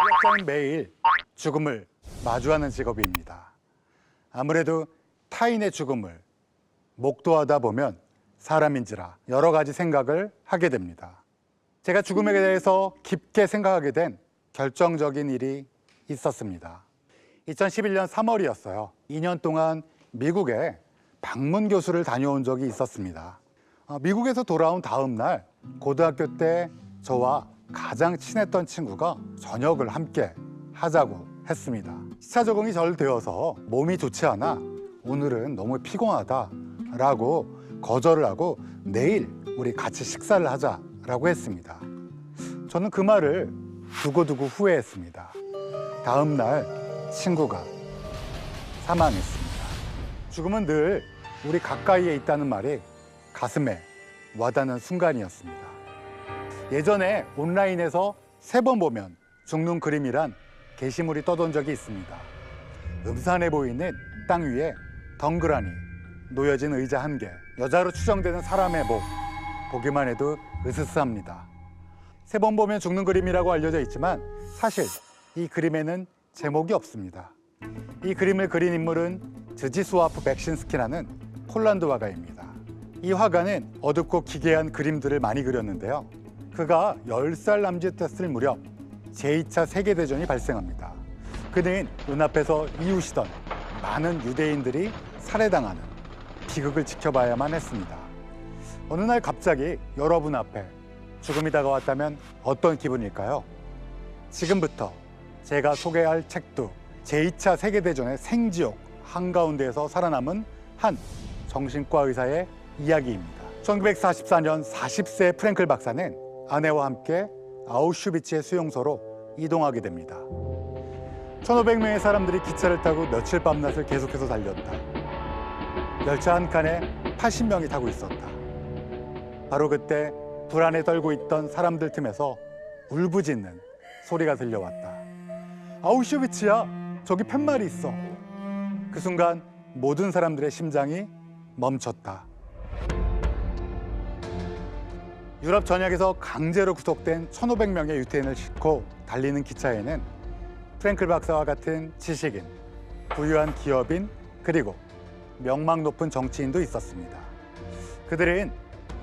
학자는 매일 죽음을 마주하는 직업입니다. 아무래도 타인의 죽음을 목도하다 보면 사람인지라 여러 가지 생각을 하게 됩니다. 제가 죽음에 대해서 깊게 생각하게 된 결정적인 일이 있었습니다. 2011년 3월이었어요. 2년 동안 미국에 방문 교수를 다녀온 적이 있었습니다. 미국에서 돌아온 다음 날 고등학교 때 저와 가장 친했던 친구가 저녁을 함께 하자고 했습니다. 시차 적응이 잘 되어서 몸이 좋지 않아 오늘은 너무 피곤하다라고 거절을 하고 내일 우리 같이 식사를 하자라고 했습니다. 저는 그 말을 두고두고 후회했습니다. 다음 날 친구가 사망했습니다. 죽음은 늘 우리 가까이에 있다는 말이 가슴에 와닿는 순간이었습니다. 예전에 온라인에서 3번 보면 죽는 그림이란 게시물이 떠돈 적이 있습니다. 음산해 보이는 땅 위에 덩그라니 놓여진 의자 1개, 여자로 추정되는 사람의 목, 보기만 해도 으스스합니다. 3번 보면 죽는 그림이라고 알려져 있지만 사실 이 그림에는 제목이 없습니다. 이 그림을 그린 인물은 즈지스와프 백신스키라는 폴란드 화가입니다. 이 화가는 어둡고 기괴한 그림들을 많이 그렸는데요. 그가 10살 남짓됐을 무렵 제2차 세계대전이 발생합니다. 그는 눈앞에서 이웃이던 많은 유대인들이 살해당하는 비극을 지켜봐야만 했습니다. 어느 날 갑자기 여러분 앞에 죽음이 다가왔다면 어떤 기분일까요? 지금부터 제가 소개할 책도 제2차 세계대전의 생지옥 한가운데에서 살아남은 한 정신과 의사의 이야기입니다. 1944년 40세 프랭클 박사는 아내와 함께 아우슈비츠의 수용소로 이동하게 됩니다. 1,500명의 사람들이 기차를 타고 며칠 밤낮을 계속해서 달렸다. 열차 한 칸에 80명이 타고 있었다. 바로 그때 불안에 떨고 있던 사람들 틈에서 울부짖는 소리가 들려왔다. 아우슈비츠야, 저기 팻말이 있어. 그 순간 모든 사람들의 심장이 멈췄다. 유럽 전역에서 강제로 구속된 1,500명의 유태인을 싣고 달리는 기차에는 프랭클 박사와 같은 지식인, 부유한 기업인, 그리고 명망 높은 정치인도 있었습니다. 그들은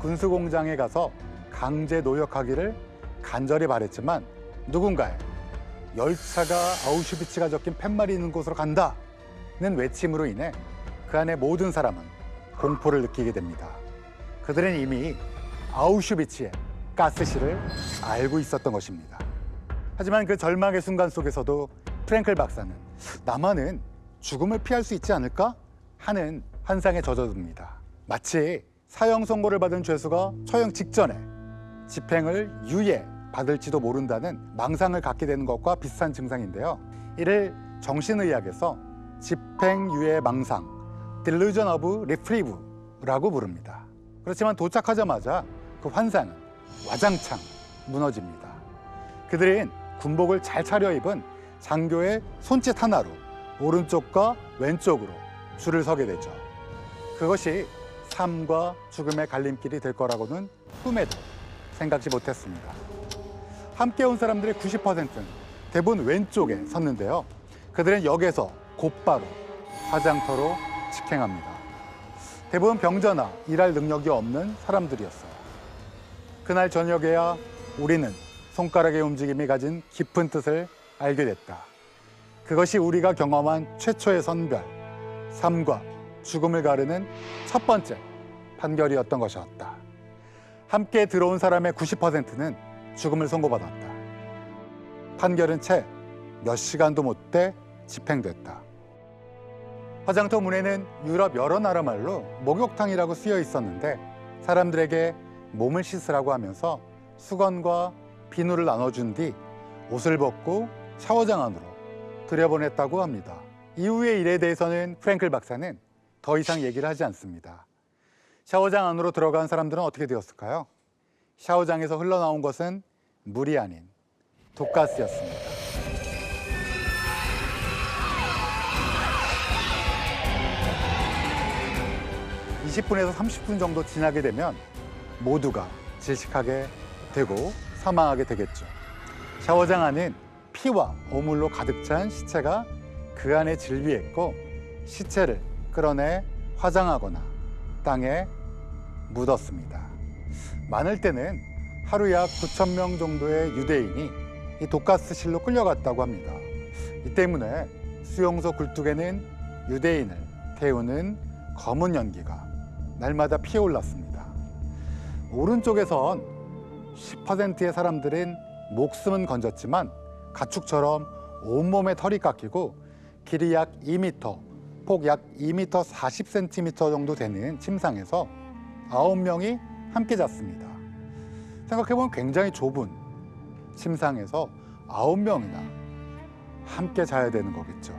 군수공장에 가서 강제 노역하기를 간절히 바랬지만 누군가의 열차가 아우슈비츠가 적힌 팻말이 있는 곳으로 간다는 외침으로 인해 그 안의 모든 사람은 공포를 느끼게 됩니다. 그들은 이미 아우슈비츠의 가스실을 알고 있었던 것입니다. 하지만 그 절망의 순간 속에서도 프랭클 박사는 나만은 죽음을 피할 수 있지 않을까 하는 환상에 젖어듭니다. 마치 사형 선고를 받은 죄수가 처형 직전에 집행을 유예 받을지도 모른다는 망상을 갖게 되는 것과 비슷한 증상인데요. 이를 정신의학에서 집행유예 망상, Delusion of Reprieve라고 부릅니다. 그렇지만 도착하자마자 그 환상은 와장창 무너집니다. 그들은 군복을 잘 차려입은 장교의 손짓 하나로 오른쪽과 왼쪽으로 줄을 서게 되죠. 그것이 삶과 죽음의 갈림길이 될 거라고는 꿈에도 생각지 못했습니다. 함께 온 사람들의 90%는 대부분 왼쪽에 섰는데요. 그들은 역에서 곧바로 화장터로 직행합니다. 대부분 병자나 일할 능력이 없는 사람들이었어요. 그날 저녁에야 우리는 손가락의 움직임이 가진 깊은 뜻을 알게 됐다. 그것이 우리가 경험한 최초의 선별, 삶과 죽음을 가르는 첫 번째 판결이었던 것이었다. 함께 들어온 사람의 90%는 죽음을 선고받았다. 판결은 채 몇 시간도 못 돼 집행됐다. 화장터 문에는 유럽 여러 나라 말로 목욕탕이라고 쓰여 있었는데 사람들에게 몸을 씻으라고 하면서 수건과 비누를 나눠준 뒤 옷을 벗고 샤워장 안으로 들여보냈다고 합니다. 이후의 일에 대해서는 프랭클 박사는 더 이상 얘기를 하지 않습니다. 샤워장 안으로 들어간 사람들은 어떻게 되었을까요? 샤워장에서 흘러나온 것은 물이 아닌 독가스였습니다. 20분에서 30분 정도 지나게 되면 모두가 질식하게 되고 사망하게 되겠죠. 샤워장 안은 피와 오물로 가득 찬 시체가 그 안에 질비했고 시체를 끌어내 화장하거나 땅에 묻었습니다. 많을 때는 하루 약 9천 명 정도의 유대인이 이 독가스실로 끌려갔다고 합니다. 이 때문에 수용소 굴뚝에는 유대인을 태우는 검은 연기가 날마다 피어올랐습니다. 오른쪽에선 10%의 사람들은 목숨은 건졌지만 가축처럼 온몸에 털이 깎이고 길이 약 2m, 폭 약 2m 40cm 정도 되는 침상에서 9명이 함께 잤습니다. 생각해보면 굉장히 좁은 침상에서 9명이나 함께 자야 되는 거겠죠.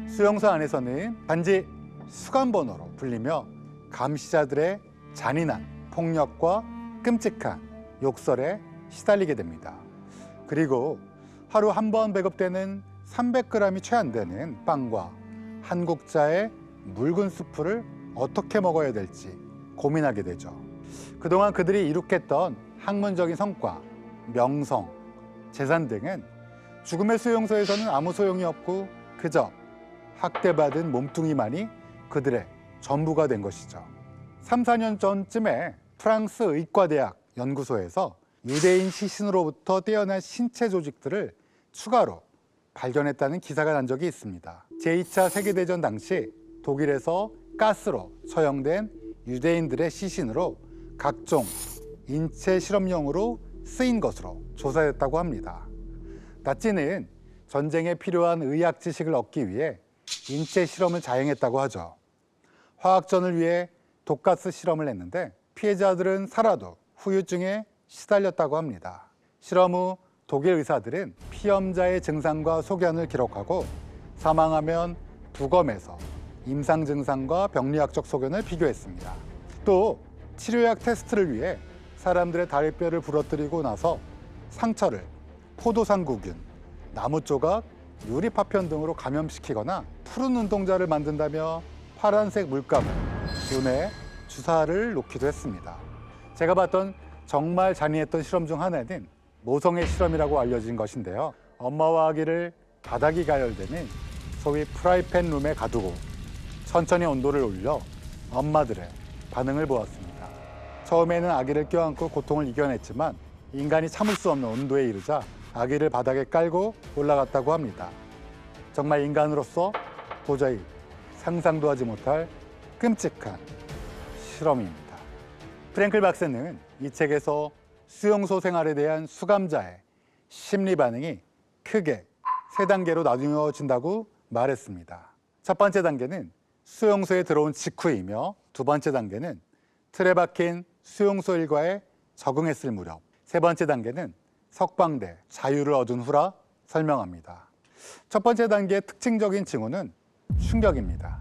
수용소 안에서는 단지 수감번호로 불리며 감시자들의 잔인한 폭력과 끔찍한 욕설에 시달리게 됩니다. 그리고 하루 한 번 배급되는 300g이 채 안 되는 빵과 한 국자의 묽은 수프를 어떻게 먹어야 될지 고민하게 되죠. 그동안 그들이 이룩했던 학문적인 성과, 명성, 재산 등은 죽음의 수용소에서는 아무 소용이 없고 그저 학대받은 몸뚱이만이 그들의 전부가 된 것이죠. 3, 4년 전쯤에 프랑스 의과대학 연구소에서 유대인 시신으로부터 떼어난 신체 조직들을 추가로 발견했다는 기사가 난 적이 있습니다. 제2차 세계대전 당시 독일에서 가스로 처형된 유대인들의 시신으로 각종 인체 실험용으로 쓰인 것으로 조사됐다고 합니다. 나치는 전쟁에 필요한 의학 지식을 얻기 위해 인체 실험을 자행했다고 하죠. 화학전을 위해 독가스 실험을 했는데 피해자들은 살아도 후유증에 시달렸다고 합니다. 실험 후 독일 의사들은 피험자의 증상과 소견을 기록하고 사망하면 부검해서 임상 증상과 병리학적 소견을 비교했습니다. 또 치료약 테스트를 위해 사람들의 다리뼈를 부러뜨리고 나서 상처를 포도상구균, 나무 조각, 유리 파편 등으로 감염시키거나 푸른 눈동자를 만든다며 파란색 물감을 눈에 주사를 놓기도 했습니다. 제가 봤던 정말 잔인했던 실험 중 하나는 모성애 실험이라고 알려진 것인데요. 엄마와 아기를 바닥이 가열되는 소위 프라이팬 룸에 가두고 천천히 온도를 올려 엄마들의 반응을 보았습니다. 처음에는 아기를 껴안고 고통을 이겨냈지만 인간이 참을 수 없는 온도에 이르자 아기를 바닥에 깔고 올라갔다고 합니다. 정말 인간으로서 도저히 상상도 하지 못할 끔찍한 실험입니다. 프랭클 박사는 이 책에서 수용소 생활에 대한 수감자의 심리 반응이 크게 3단계로 나누어진다고 말했습니다. 첫 번째 단계는 수용소에 들어온 직후이며 두 번째 단계는 틀에 박힌 수용소 일과에 적응했을 무렵, 세 번째 단계는 석방돼 자유를 얻은 후라 설명합니다. 첫 번째 단계의 특징적인 징후는 충격입니다.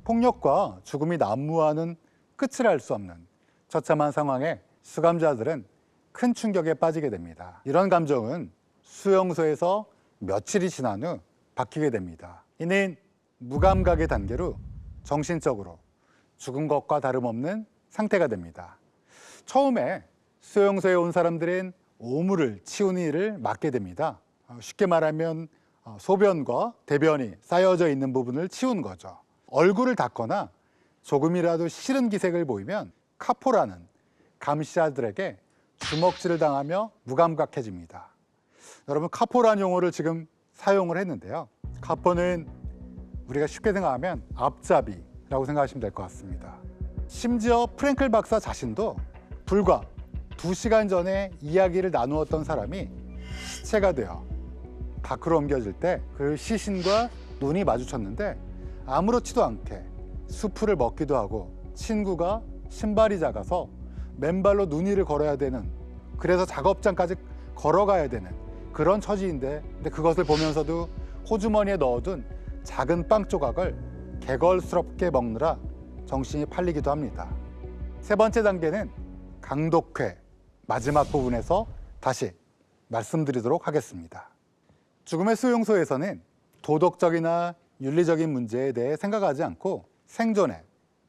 폭력과 죽음이 난무하는 끝을 알 수 없는 처참한 상황에 수감자들은 큰 충격에 빠지게 됩니다. 이런 감정은 수용소에서 며칠이 지난 후 바뀌게 됩니다. 이는 무감각의 단계로 정신적으로 죽은 것과 다름없는 상태가 됩니다. 처음에 수용소에 온 사람들은 오물을 치우는 일을 맡게 됩니다. 쉽게 말하면 소변과 대변이 쌓여져 있는 부분을 치우는 거죠. 얼굴을 닦거나 조금이라도 싫은 기색을 보이면 카포라는 감시자들에게 주먹질을 당하며 무감각해집니다. 여러분, 카포라는 용어를 지금 사용을 했는데요. 카포는 우리가 쉽게 생각하면 앞잡이라고 생각하시면 될 것 같습니다. 심지어 프랭클 박사 자신도 불과 2시간 전에 이야기를 나누었던 사람이 시체가 되어 밖으로 옮겨질 때 그 시신과 눈이 마주쳤는데 아무렇지도 않게 수프를 먹기도 하고 친구가 신발이 작아서 맨발로 눈 위를 걸어야 되는, 그래서 작업장까지 걸어가야 되는 그런 처지인데, 근데 그것을 보면서도 호주머니에 넣어둔 작은 빵 조각을 개걸스럽게 먹느라 정신이 팔리기도 합니다. 세 번째 단계는 강독회 마지막 부분에서 다시 말씀드리도록 하겠습니다. 죽음의 수용소에서는 도덕적이나 윤리적인 문제에 대해 생각하지 않고 생존의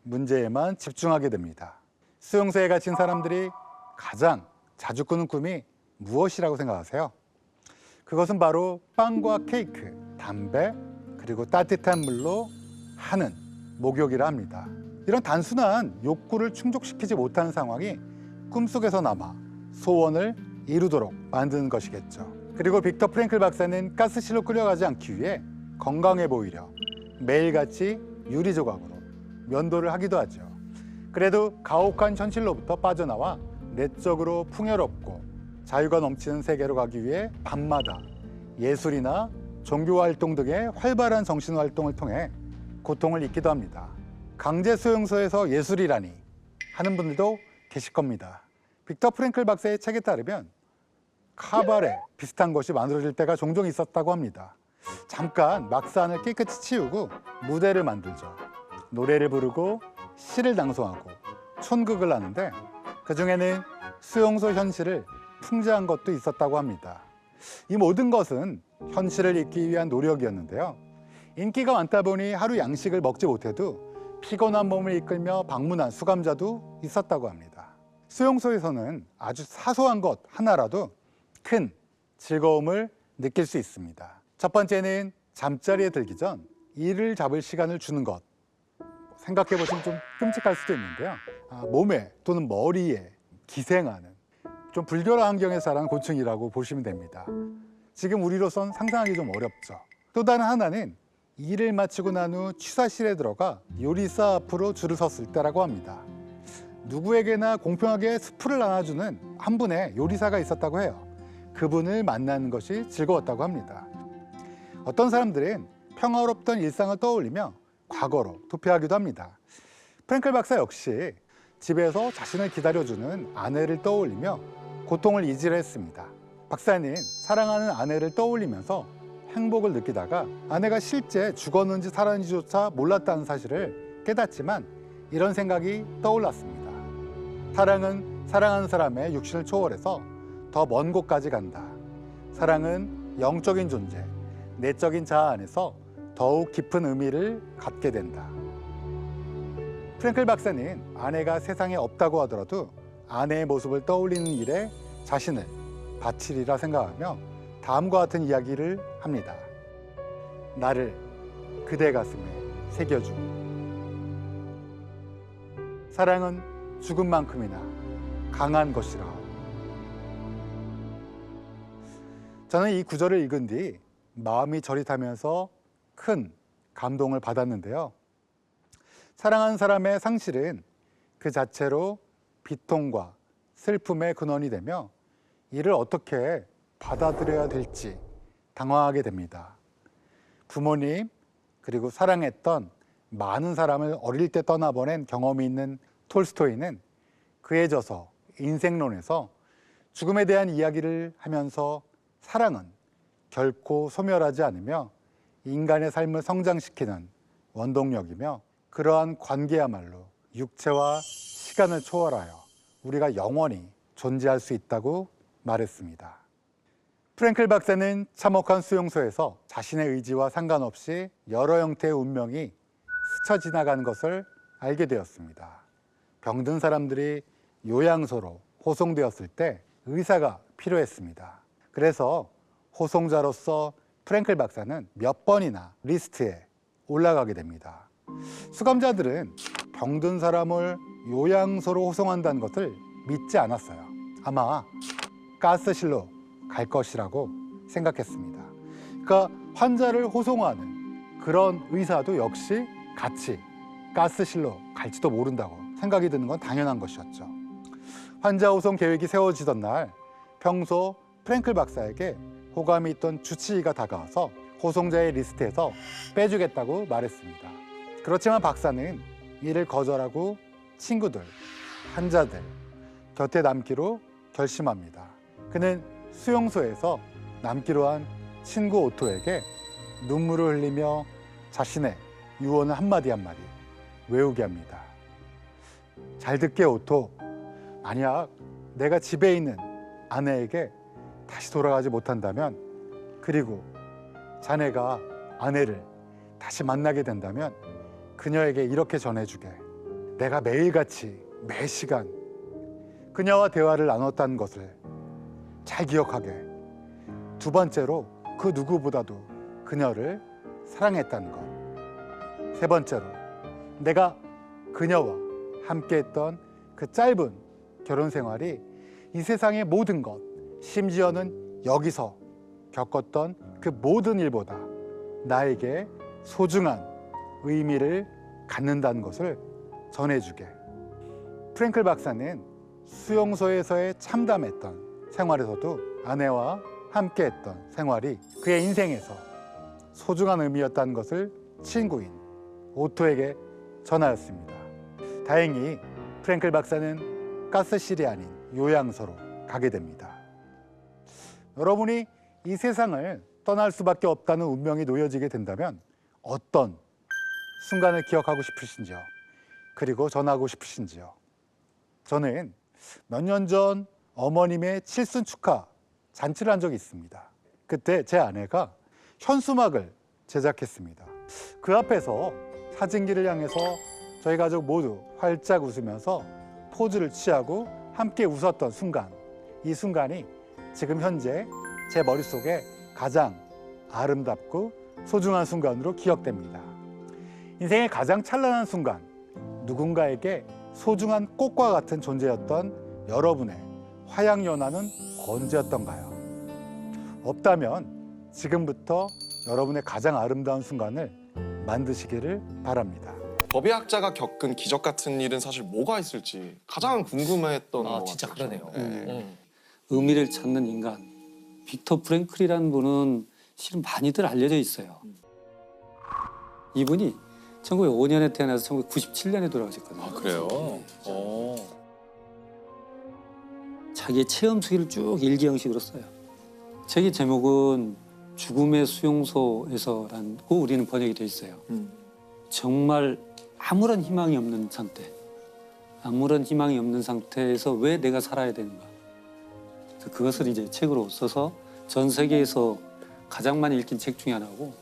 문제에만 집중하게 됩니다. 수용소에 갇힌 사람들이 가장 자주 꾸는 꿈이 무엇이라고 생각하세요? 그것은 바로 빵과 케이크, 담배, 그리고 따뜻한 물로 하는 목욕이라 합니다. 이런 단순한 욕구를 충족시키지 못하는 상황이 꿈속에서 남아 소원을 이루도록 만드는 것이겠죠. 그리고 빅터 프랭클 박사는 가스실로 끌려가지 않기 위해 건강해 보이려 매일같이 유리 조각으로 면도를 하기도 하죠. 그래도 가혹한 현실로부터 빠져나와 내적으로 풍요롭고 자유가 넘치는 세계로 가기 위해 밤마다 예술이나 종교 활동 등의 활발한 정신 활동을 통해 고통을 잊기도 합니다. 강제 수용소에서 예술이라니 하는 분들도 계실 겁니다. 빅터 프랭클 박사의 책에 따르면 카바레 비슷한 것이 만들어질 때가 종종 있었다고 합니다. 잠깐 막산을 깨끗이 치우고 무대를 만들죠. 노래를 부르고 시를 낭송하고 촌극을 하는데 그중에는 수용소 현실을 풍자한 것도 있었다고 합니다. 이 모든 것은 현실을 잊기 위한 노력이었는데요. 인기가 많다 보니 하루 양식을 먹지 못해도 피곤한 몸을 이끌며 방문한 수감자도 있었다고 합니다. 수용소에서는 아주 사소한 것 하나라도 큰 즐거움을 느낄 수 있습니다. 첫 번째는 잠자리에 들기 전 이를 잡을 시간을 주는 것. 생각해 보시면 좀 끔찍할 수도 있는데요. 몸에 또는 머리에 기생하는 좀 불결한 환경에서 자라는 곤충이라고 보시면 됩니다. 지금 우리로선 상상하기 좀 어렵죠. 또 다른 하나는 일을 마치고 난 후 취사실에 들어가 요리사 앞으로 줄을 섰을 때라고 합니다. 누구에게나 공평하게 스프를 나눠주는 한 분의 요리사가 있었다고 해요. 그분을 만나는 것이 즐거웠다고 합니다. 어떤 사람들은 평화롭던 일상을 떠올리며 과거로 도피하기도 합니다. 프랭클 박사 역시 집에서 자신을 기다려주는 아내를 떠올리며 고통을 잊으려 했습니다. 박사는 사랑하는 아내를 떠올리면서 행복을 느끼다가 아내가 실제 죽었는지 살았는지조차 몰랐다는 사실을 깨닫지만 이런 생각이 떠올랐습니다. 사랑은 사랑하는 사람의 육신을 초월해서 더 먼 곳까지 간다. 사랑은 영적인 존재, 내적인 자아 안에서 더욱 깊은 의미를 갖게 된다. 프랭클 박사는 아내가 세상에 없다고 하더라도 아내의 모습을 떠올리는 일에 자신을 바치리라 생각하며 다음과 같은 이야기를 합니다. 나를 그대 가슴에 새겨주. 사랑은 죽음만큼이나 강한 것이라. 저는 이 구절을 읽은 뒤 마음이 저릿하면서 큰 감동을 받았는데요. 사랑하는 사람의 상실은 그 자체로 비통과 슬픔의 근원이 되며 이를 어떻게 받아들여야 될지 당황하게 됩니다. 부모님 그리고 사랑했던 많은 사람을 어릴 때 떠나보낸 경험이 있는 톨스토이는 그에 져서 인생론에서 죽음에 대한 이야기를 하면서 사랑은 결코 소멸하지 않으며 인간의 삶을 성장시키는 원동력이며 그러한 관계야말로 육체와 시간을 초월하여 우리가 영원히 존재할 수 있다고 말했습니다. 프랭클 박사는 참혹한 수용소에서 자신의 의지와 상관없이 여러 형태의 운명이 스쳐 지나가는 것을 알게 되었습니다. 병든 사람들이 요양소로 호송되었을 때 의사가 필요했습니다. 그래서 호송자로서 프랭클 박사는 몇 번이나 리스트에 올라가게 됩니다. 수감자들은 병든 사람을 요양소로 호송한다는 것을 믿지 않았어요. 아마 가스실로 갈 것이라고 생각했습니다. 그러니까 환자를 호송하는 그런 의사도 역시 같이 가스실로 갈지도 모른다고 생각이 드는 건 당연한 것이었죠. 환자 호송 계획이 세워지던 날 평소 프랭클 박사에게 호감이 있던 주치의가 다가와서 호송자의 리스트에서 빼주겠다고 말했습니다. 그렇지만 박사는 이를 거절하고 친구들, 환자들 곁에 남기로 결심합니다. 그는 수용소에서 남기로 한 친구 오토에게 눈물을 흘리며 자신의 유언을 한마디 한마디 외우게 합니다. 잘 듣게 오토, 만약 내가 집에 있는 아내에게 다시 돌아가지 못한다면, 그리고 자네가 아내를 다시 만나게 된다면 그녀에게 이렇게 전해주게. 내가 매일같이 매시간 그녀와 대화를 나눴다는 것을 잘 기억하게. 두 번째로 그 누구보다도 그녀를 사랑했다는 것. 세 번째로 내가 그녀와 함께했던 그 짧은 결혼 생활이 이 세상의 모든 것, 심지어는 여기서 겪었던 그 모든 일보다 나에게 소중한 의미를 갖는다는 것을 전해주게. 프랭클 박사는 수용소에서의 참담했던 생활에서도 아내와 함께했던 생활이 그의 인생에서 소중한 의미였다는 것을 친구인 오토에게 전하였습니다. 다행히 프랭클 박사는 가스실이 아닌 요양소로 가게 됩니다. 여러분이 이 세상을 떠날 수밖에 없다는 운명이 놓여지게 된다면 어떤 순간을 기억하고 싶으신지요? 그리고 전하고 싶으신지요? 저는 몇 년 전 어머님의 칠순 축하 잔치를 한 적이 있습니다. 그때 제 아내가 현수막을 제작했습니다. 그 앞에서 사진기를 향해서 저희 가족 모두 활짝 웃으면서 포즈를 취하고 함께 웃었던 순간, 이 순간이 지금 현재 제 머릿속에 가장 아름답고 소중한 순간으로 기억됩니다. 인생의 가장 찬란한 순간, 누군가에게 소중한 꽃과 같은 존재였던 여러분의 화양연화는 언제였던가요? 없다면 지금부터 여러분의 가장 아름다운 순간을 만드시기를 바랍니다. 법의학자가 겪은 기적 같은 일은 사실 뭐가 있을지 가장 궁금했던 것 진짜 같아요. 그러네요. 네. 의미를 찾는 인간. 빅터 프랭클이라는 분은 실은 많이들 알려져 있어요. 이분이 1905년에 태어나서 1997년에 돌아가셨거든요. 아 그래요? 자기의 체험 수기를 쭉 일기 형식으로 써요. 책의 제목은 죽음의 수용소에서라고 우리는 번역이 돼 있어요. 정말 아무런 희망이 없는 상태, 아무런 희망이 없는 상태에서 왜 내가 살아야 되는가. 그래서 그것을 이제 책으로 써서 전 세계에서 가장 많이 읽힌 책 중에 하나고.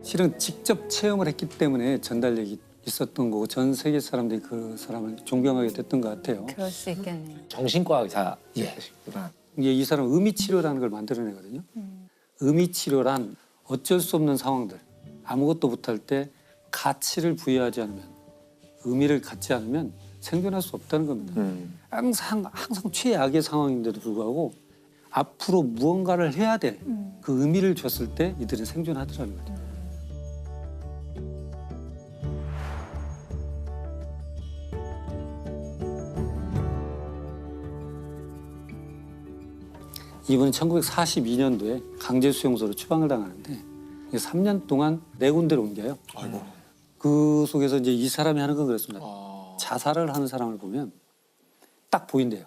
실은 직접 체험을 했기 때문에 전달력이 있었던 거고 전 세계 사람들이 그 사람을 존경하게 됐던 것 같아요. 그럴 수 있겠네요. 정신과 의사시구나. 이게 이 사람은 의미치료라는 걸 만들어내거든요. 의미치료란 어쩔 수 없는 상황들, 아무것도 못할 때 가치를 부여하지 않으면, 의미를 갖지 않으면 생존할 수 없다는 겁니다. 항상 최악의 상황인데도 불구하고 앞으로 무언가를 해야 될 그 의미를 줬을 때 이들은 생존하더라는 거죠. 이분은 1942년도에 강제수용소로 추방을 당하는데 3년 동안 4군데를 옮겨요. 아이고. 그 속에서 이제 이 사람이 하는 건 그렇습니다. 아. 자살을 하는 사람을 보면 딱 보인대요.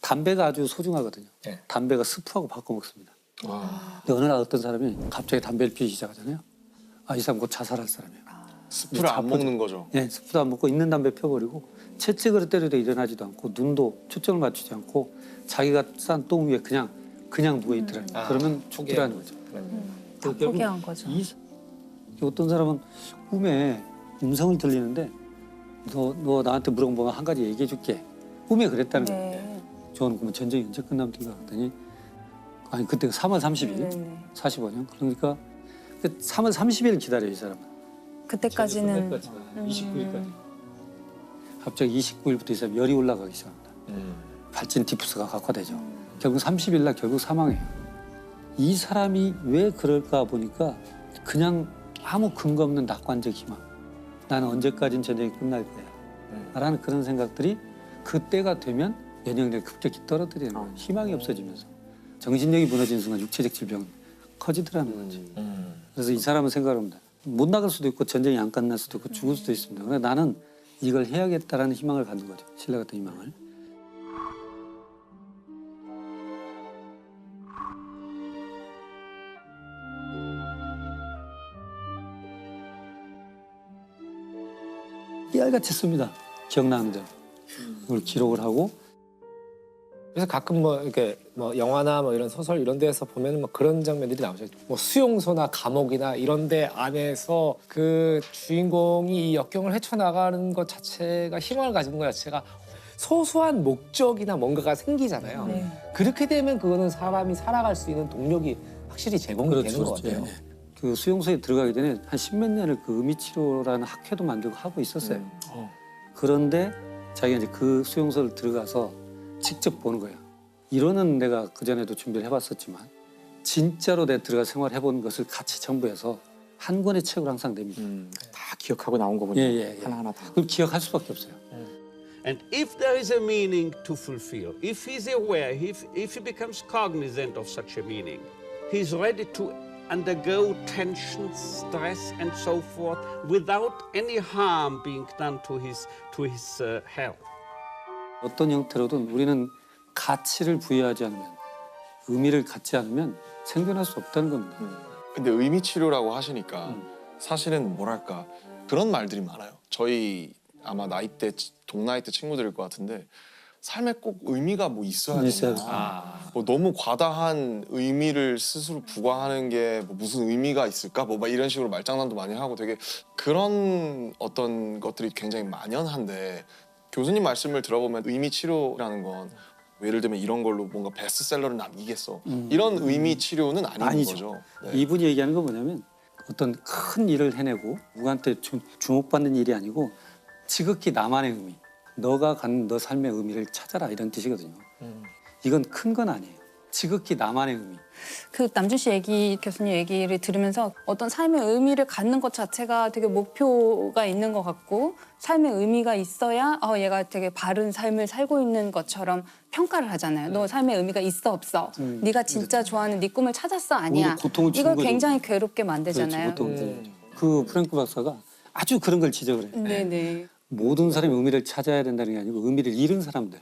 담배가 아주 소중하거든요. 네. 담배가 스프하고 바꿔 먹습니다. 아. 근데 어느 날 어떤 사람이 갑자기 담배를 피우기 시작하잖아요. 이 사람 곧 자살할 사람이에요. 스프를 안 먹는 거죠. 네, 스프도 안 먹고 있는 담배 펴버리고 채찍으로 때려도 일어나지도 않고 눈도 초점을 맞추지 않고 자기가 싼 똥 위에 그냥 누워 있더라고요. 그러면 죽기라는 거죠. 다 포기한 거죠. 어떤 사람은 꿈에 음성을 들리는데 너 나한테 물어본 거 한 가지 얘기해 줄게. 꿈에 그랬다는 거예요. 네. 저는 그러면 전쟁이 언제 끝나면 된가 했더니 아니 그때가 3월 30일, 네네. 45년. 그러니까 3월 30일 기다려요, 이 사람은. 그때까지는 29일까지. 갑자기 29일부터 이 사람 열이 올라가기 시작합니다. 발진 디프스가 각화되죠. 결국 30일 날 결국 사망해요. 이 사람이 왜 그럴까 보니까 그냥 아무 근거 없는 낙관적 희망. 나는 언제까지는 전쟁이 끝날 거야. 라는 그런 생각들이 그때가 되면 면역력이 급격히 떨어뜨리는 거예요. 희망이 없어지면서. 정신력이 무너지는 순간 육체적 질병은 커지더라는 거지. 그래서 이 사람은 생각을 합니다. 못 나갈 수도 있고 전쟁이 안 끝날 수도 있고 죽을 수도 있습니다. 그런데 나는 이걸 해야겠다라는 희망을 갖는 거죠. 신라 같은 희망을. 깨알같이 씁니다. 기억나는 대로. 이걸 기록을 하고 그래서 가끔 뭐 이렇게 뭐 영화나 뭐 이런 소설 이런 데에서 보면은 뭐 그런 장면들이 나오죠. 뭐 수용소나 감옥이나 이런 데 안에서 그 주인공이 이 역경을 헤쳐나가는 것 자체가 희망을 가지는 것 자체가 소소한 목적이나 뭔가가 생기잖아요. 네. 그렇게 되면 그거는 사람이 살아갈 수 있는 동력이 확실히 제공이 되는 것 같아요. 예. 그 수용소에 들어가기 전에 한 10몇 년을 그 의미치료라는 학회도 만들고 하고 있었어요. 그런데 자기가 이제 그 수용소를 들어가서 직접 보는 거야. 이론은 내가 그전에도 준비를 해봤었지만 진짜로 내가 들어가 생활해본 것을 같이 첨부해서 한 권의 책으로 항상 냅니다. 다 기억하고 나온 거군요. 예. 하나하나 다. 그걸 기억할 수밖에 없어요. And if there is a meaning to fulfill, if he's aware, if he becomes cognizant of such a meaning, he's ready to undergo tension, stress, and so forth without any harm being done to his health. 어떤 형태로든 우리는 가치를 부여하지 않으면 의미를 갖지 않으면 생존할 수 없다는 겁니다. 근데 의미 치료라고 하시니까 사실은 뭐랄까 그런 말들이 많아요. 저희 아마 나이대 동나이대 친구들일 것 같은데 삶에 꼭 의미가 뭐 있어야 되나? 뭐 너무 과다한 의미를 스스로 부과하는 게 뭐 무슨 의미가 있을까? 뭐 막 이런 식으로 말장난도 많이 하고 되게 그런 어떤 것들이 굉장히 만연한데 교수님 말씀을 들어보면 의미 치료라는 건 예를 들면 이런 걸로 뭔가 베스트셀러를 남기겠어 이런 의미 치료는 아닌 거죠. 네. 이분이 얘기하는 건 뭐냐면 어떤 큰 일을 해내고 누구한테 주목받는 일이 아니고 지극히 나만의 의미, 너가 갖는 너 삶의 의미를 찾아라 이런 뜻이거든요. 이건 큰 건 아니에요. 지극히 나만의 의미. 그 남준 씨 교수님 얘기를 들으면서 어떤 삶의 의미를 갖는 것 자체가 되게 목표가 있는 것 같고 삶의 의미가 있어야 얘가 되게 바른 삶을 살고 있는 것처럼 평가를 하잖아요. 너 삶의 의미가 있어 없어? 네가 진짜 좋아하는 네 꿈을 찾았어 아니야? 오히려 고통을 주는 이걸 거죠. 굉장히 괴롭게 만들잖아요. 그 프랭크 박사가 아주 그런 걸 지적을 해요. 네네. 모든 사람이 의미를 찾아야 된다는 게 아니고 의미를 잃은 사람들,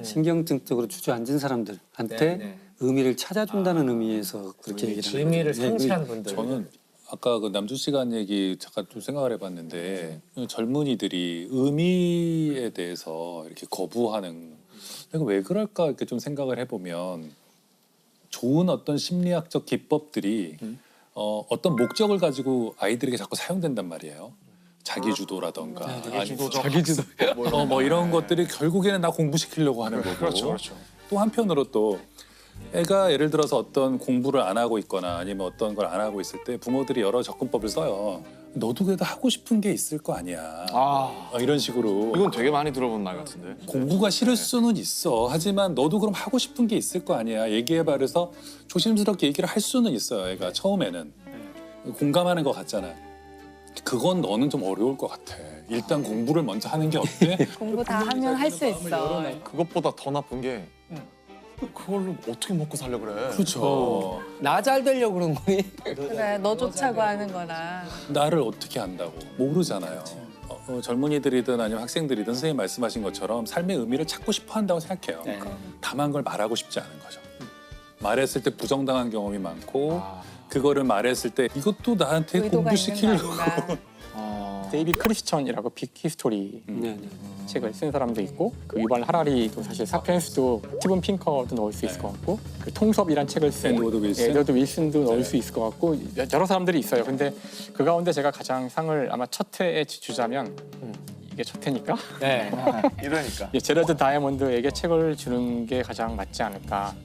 신경증적으로 주저앉은 사람들한테 의미를 찾아준다는 의미에서 그렇게 얘기를 하는 의미를 거죠. 네, 상실한 분들. 저는 아까 그 남준 씨가 한 얘기 잠깐 좀 생각을 해봤는데 젊은이들이 의미에 대해서 이렇게 거부하는 내가 왜 그럴까 이렇게 좀 생각을 해보면 좋은 어떤 심리학적 기법들이 어떤 목적을 가지고 아이들에게 자꾸 사용된단 말이에요. 자기주도라던가 자기주도 뭐 이런 것들이 결국에는 나 공부시키려고 하는 거고 그렇죠. 또 한편으로 또 애가 예를 들어서 어떤 공부를 안 하고 있거나 아니면 어떤 걸 안 하고 있을 때 부모들이 여러 접근법을 써요. 너도 그래도 하고 싶은 게 있을 거 아니야. 이런 식으로. 이건 되게 많이 들어본 말 같은데. 공부가 싫을 수는 있어. 하지만 너도 그럼 하고 싶은 게 있을 거 아니야. 얘기해봐. 그래서 조심스럽게 얘기를 할 수는 있어요. 애가 처음에는. 공감하는 것 같잖아. 그건 너는 좀 어려울 것 같아. 일단 공부를 먼저 하는 게 어때? 공부 다 하면 할 수 있어. 그것보다 더 나쁜 게 그걸로 어떻게 먹고 살려 그래. 그렇죠. 나 잘 되려고 그런 거니? 그래, 너 좋자고 하는 거라. 나를 어떻게 안다고 모르잖아요. 젊은이들이든 아니면 학생들이든 선생님 말씀하신 것처럼 삶의 의미를 찾고 싶어 한다고 생각해요. 다만 그걸 말하고 싶지 않은 거죠. 말했을 때 부정당한 경험이 많고 그거를 말했을 때 이것도 나한테 의도가 공부시키려고. 있는 거 아닌가. 데이비 크리스천이라고 빅 히스토리 책을 쓴 사람도 있고 그 유발 하라리도 사실 사피엔스도 스티븐 핑커도 넣을 수 있을 것 같고 그 통섭이란 책을 쓴 에드워드 윌슨도 넣을 수 있을 것 같고 여러 사람들이 있어요. 근데 그 가운데 제가 가장 상을 아마 첫 회에 주자면 이게 첫 회니까 네. 이러니까. 제러드 다이아몬드에게 책을 주는 게 가장 맞지 않을까.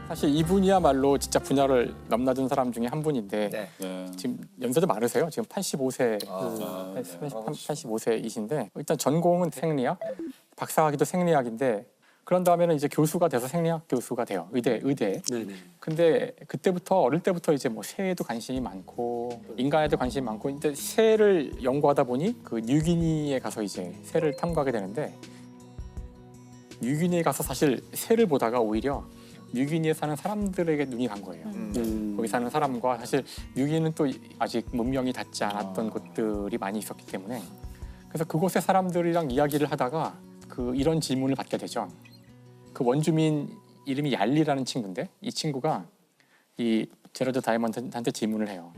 사실 이분이야말로 진짜 분야를 넘나든 사람 중에 한 분인데 네. 지금 연세도 많으세요. 지금 85세, 85세이신데 일단 전공은 생리학, 박사학위도 생리학인데 그런 다음에는 이제 교수가 돼서 생리학 교수가 돼요. 의대. 네네. 근데 그때부터 어릴 때부터 이제 뭐 새에도 관심이 많고 인간에도 관심이 많고 이제 새를 연구하다 보니 그 뉴기니에 가서 이제 새를 탐구하게 되는데 뉴기니에 가서 사실 새를 보다가 오히려 뉴기니에 사는 사람들에게 눈이 간 거예요. 거기 사는 사람과 사실 뉴기니는 또 아직 문명이 닿지 않았던 곳들이 많이 있었기 때문에 그래서 그곳의 사람들이랑 이야기를 하다가 이런 질문을 받게 되죠. 그 원주민 이름이 얄리라는 친구인데 이 친구가 이 제러드 다이먼트한테 질문을 해요.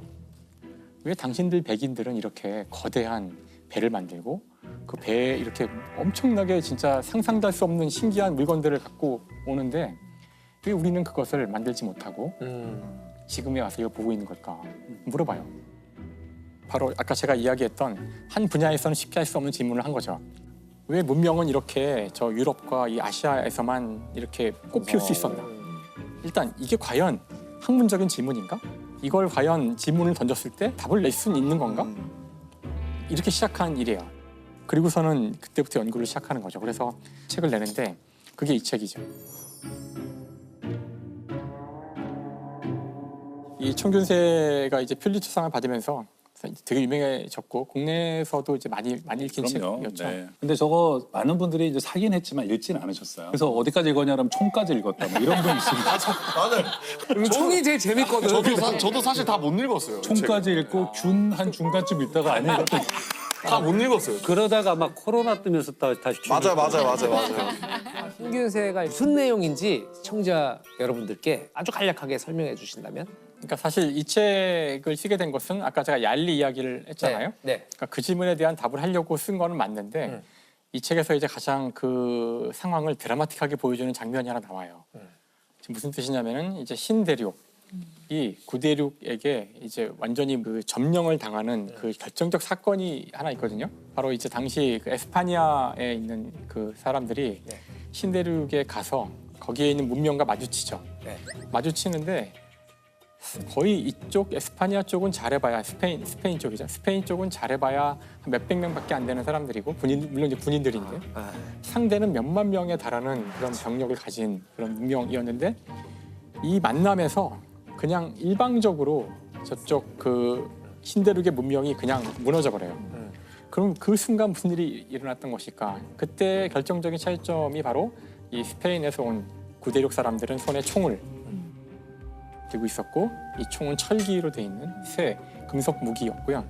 왜 당신들 백인들은 이렇게 거대한 배를 만들고 그 배에 이렇게 엄청나게 진짜 상상도 할 수 없는 신기한 물건들을 갖고 오는데 왜 우리는 그것을 만들지 못하고 지금에 와서 이걸 보고 있는 걸까 물어봐요. 바로 아까 제가 이야기했던 한 분야에서는 쉽게 할 수 없는 질문을 한 거죠. 왜 문명은 이렇게 저 유럽과 이 아시아에서만 이렇게 꽃피울 수 있었나? 일단 이게 과연 학문적인 질문인가? 이걸 과연 질문을 던졌을 때 답을 낼 수는 있는 건가? 이렇게 시작한 일이에요. 그리고서는 그때부터 연구를 시작하는 거죠. 그래서 책을 내는데 그게 이 책이죠. 이 청균세가 이제 퓰리처상을 받으면서 되게 유명해졌고 국내에서도 이제 많이 읽힌 책이었죠. 네. 근데 저거 많은 분들이 이제 사긴 했지만 읽지는 않으셨어요. 그래서 어디까지 읽었냐면 총까지 읽었다. 뭐 이런 분 있습니다. 맞아요. 총이 제일 재밌거든. 저도 사실 다 못 읽었어요. 총까지 읽고 균 한 중간쯤 읽다가 안 읽었다. 다 못 읽었어요. 그러다가 막 코로나 뜨면서 다시 맞아요. 신균세가 무슨 내용인지 시청자 여러분들께 아주 간략하게 설명해 주신다면? 그러니까 사실 이 책을 쓰게 된 것은 아까 제가 얄리 이야기를 했잖아요. 네. 그러니까 그 질문에 대한 답을 하려고 쓴 거는 맞는데 이 책에서 이제 가장 그 상황을 드라마틱하게 보여주는 장면이 하나 나와요. 지금 무슨 뜻이냐면은 이제 신대륙이 구대륙에게 이제 완전히 그 점령을 당하는 그 결정적 사건이 하나 있거든요. 바로 이제 당시 그 에스파니아에 있는 그 사람들이 신대륙에 가서 거기에 있는 문명과 마주치죠. 마주치는데 거의 이쪽 에스파니아 쪽은 잘해봐야 스페인 쪽이죠. 스페인 쪽은 잘해봐야 한 몇백 명밖에 안 되는 사람들이고 물론 이제 군인들인데 상대는 몇만 명에 달하는 그런 병력을 가진 그런 문명이었는데 이 만남에서 그냥 일방적으로 저쪽 그 신대륙의 문명이 그냥 무너져 버려요. 그럼 그 순간 무슨 일이 일어났던 것일까? 그때 결정적인 차이점이 바로 이 스페인에서 온 구대륙 사람들은 손에 총을 들고 있었고 이 총은 철기로 돼 있는 새 금속 무기였고요.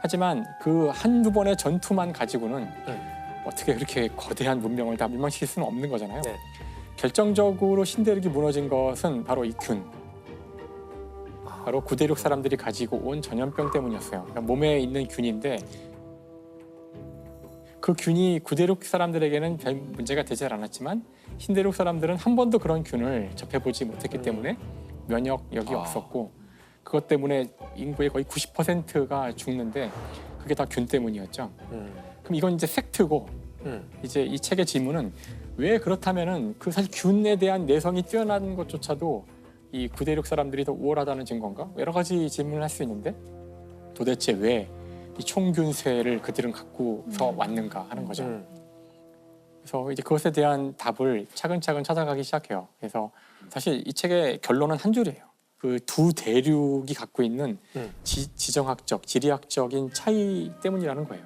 하지만 그 한두 번의 전투만 가지고는 어떻게 그렇게 거대한 문명을 다 멸망시킬 수는 없는 거잖아요. 결정적으로 신대륙이 무너진 것은 바로 이 균. 바로 구대륙 사람들이 가지고 온 전염병 때문이었어요. 그러니까 몸에 있는 균인데 그 균이 구대륙 사람들에게는 별 문제가 되지 않았지만 신대륙 사람들은 한 번도 그런 균을 접해보지 못했기 때문에 면역력이 없었고 그것 때문에 인구의 거의 90%가 죽는데 그게 다 균 때문이었죠. 그럼 이건 이제 팩트고 이제 이 책의 질문은 왜 그렇다면은 그 사실 균에 대한 내성이 뛰어난 것조차도 이 구대륙 사람들이 더 우월하다는 증거인가? 여러 가지 질문을 할 수 있는데 도대체 왜 이 총균세를 그들은 갖고서 왔는가 하는 거죠. 그래서 이제 그것에 대한 답을 차근차근 찾아가기 시작해요. 그래서 사실 이 책의 결론은 한 줄이에요. 그 두 대륙이 갖고 있는 지정학적, 지리학적인 차이 때문이라는 거예요.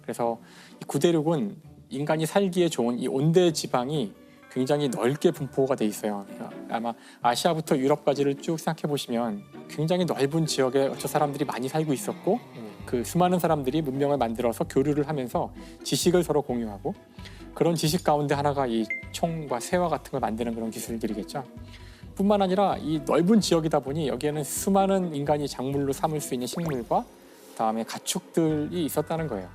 그래서 이 구대륙은 인간이 살기에 좋은 이 온대 지방이 굉장히 넓게 분포가 돼 있어요. 그러니까 아마 아시아부터 유럽까지를 쭉 생각해 보시면 굉장히 넓은 지역에 저 사람들이 많이 살고 있었고 그 수많은 사람들이 문명을 만들어서 교류를 하면서 지식을 서로 공유하고 그런 지식 가운데 하나가 이 총과 새와 같은 걸 만드는 그런 기술들이겠죠. 뿐만 아니라 이 넓은 지역이다 보니 여기에는 수많은 인간이 작물로 삼을 수 있는 식물과 그다음에 가축들이 있었다는 거예요.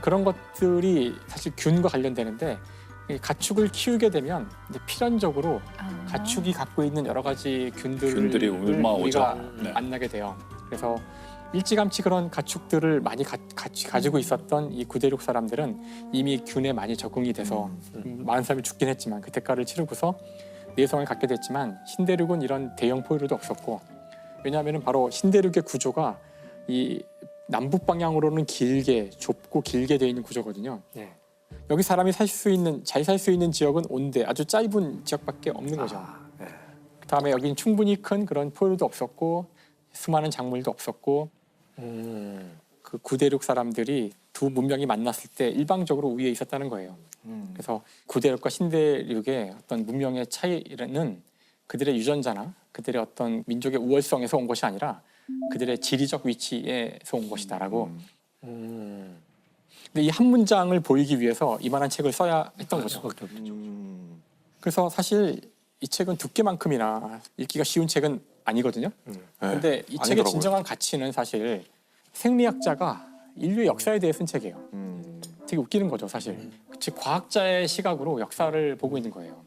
그런 것들이 사실 균과 관련되는데 이 가축을 키우게 되면 이제 필연적으로 가축이 갖고 있는 여러 가지 균들이 우리가 옮아오죠. 네. 만나게 돼요. 그래서 일찌감치 그런 가축들을 많이 가지고 있었던 이 구대륙 사람들은 이미 균에 많이 적응이 돼서 많은 사람이 죽긴 했지만 그 대가를 치르고서 내성을 갖게 됐지만 신대륙은 이런 대형 포유류도 없었고 왜냐하면 바로 신대륙의 구조가 이 남북 방향으로는 좁고 길게 되어 있는 구조거든요. 여기 사람이 잘 살 수 있는 지역은 온대 아주 짧은 지역밖에 없는 거죠. 그다음에 여기는 충분히 큰 그런 포유류도 없었고 수많은 작물도 없었고 그 구대륙 사람들이 두 문명이 만났을 때 일방적으로 위에 있었다는 거예요. 그래서 구대륙과 신대륙의 어떤 문명의 차이는 그들의 유전자나 그들의 어떤 민족의 우월성에서 온 것이 아니라 그들의 지리적 위치에서 온 것이다라고. 근데 이 한 문장을 보이기 위해서 이만한 책을 써야 했던 거죠. 그래서 사실 이 책은 두께만큼이나 읽기가 쉬운 책은 아니거든요. 근데 이 책의 아니더라고요. 진정한 가치는 사실 생리학자가 인류의 역사에 대해 쓴 책이에요. 되게 웃기는 거죠, 사실. 즉 과학자의 시각으로 역사를 보고 있는 거예요.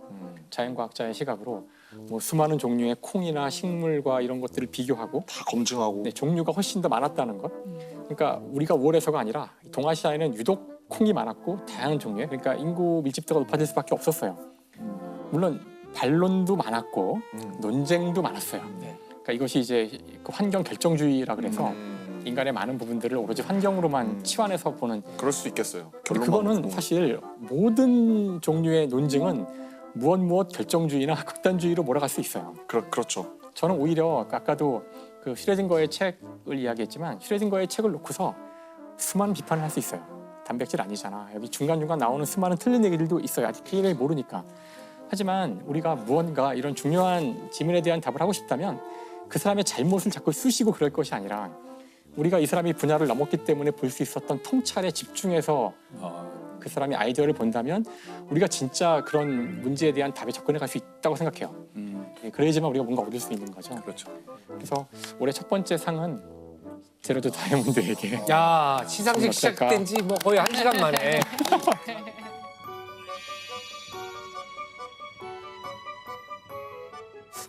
자연과학자의 시각으로 뭐 수많은 종류의 콩이나 식물과 이런 것들을 비교하고 다 검증하고. 네, 종류가 훨씬 더 많았다는 것. 그러니까 우리가 우월해서가 아니라 동아시아에는 유독 콩이 많았고 다양한 종류의, 그러니까 인구 밀집도가 높아질 수밖에 없었어요. 물론 반론도 많았고 논쟁도 많았어요. 그러니까 이것이 이제 그 환경 결정주의라 그래서 인간의 많은 부분들을 오로지 환경으로만 치환해서 보는. 그럴 수 있겠어요. 근데 결론만 그거는 보고. 사실 모든 종류의 논증은 무엇 결정주의나 극단주의로 몰아갈 수 있어요. 그렇죠. 저는 오히려 아까도 그 슈레딩거의 책을 이야기했지만 슈레딩거의 책을 놓고서 수많은 비판을 할 수 있어요. 단백질 아니잖아. 여기 중간중간 나오는 수많은 틀린 얘기들도 있어요. 아직 클리어하게 모르니까. 하지만 우리가 무언가 이런 중요한 질문에 대한 답을 하고 싶다면 그 사람의 잘못을 자꾸 쑤시고 그럴 것이 아니라 우리가 이 사람이 분야를 넘었기 때문에 볼 수 있었던 통찰에 집중해서 그 사람의 아이디어를 본다면 우리가 진짜 그런 문제에 대한 답에 접근해 갈 수 있다고 생각해요. 그래야지만 우리가 뭔가 얻을 수 있는 거죠. 그렇죠. 그래서 올해 첫 번째 상은 제로드 다이아몬드에게. 야, 시상식 시작된 지 뭐 거의 1시간 만에.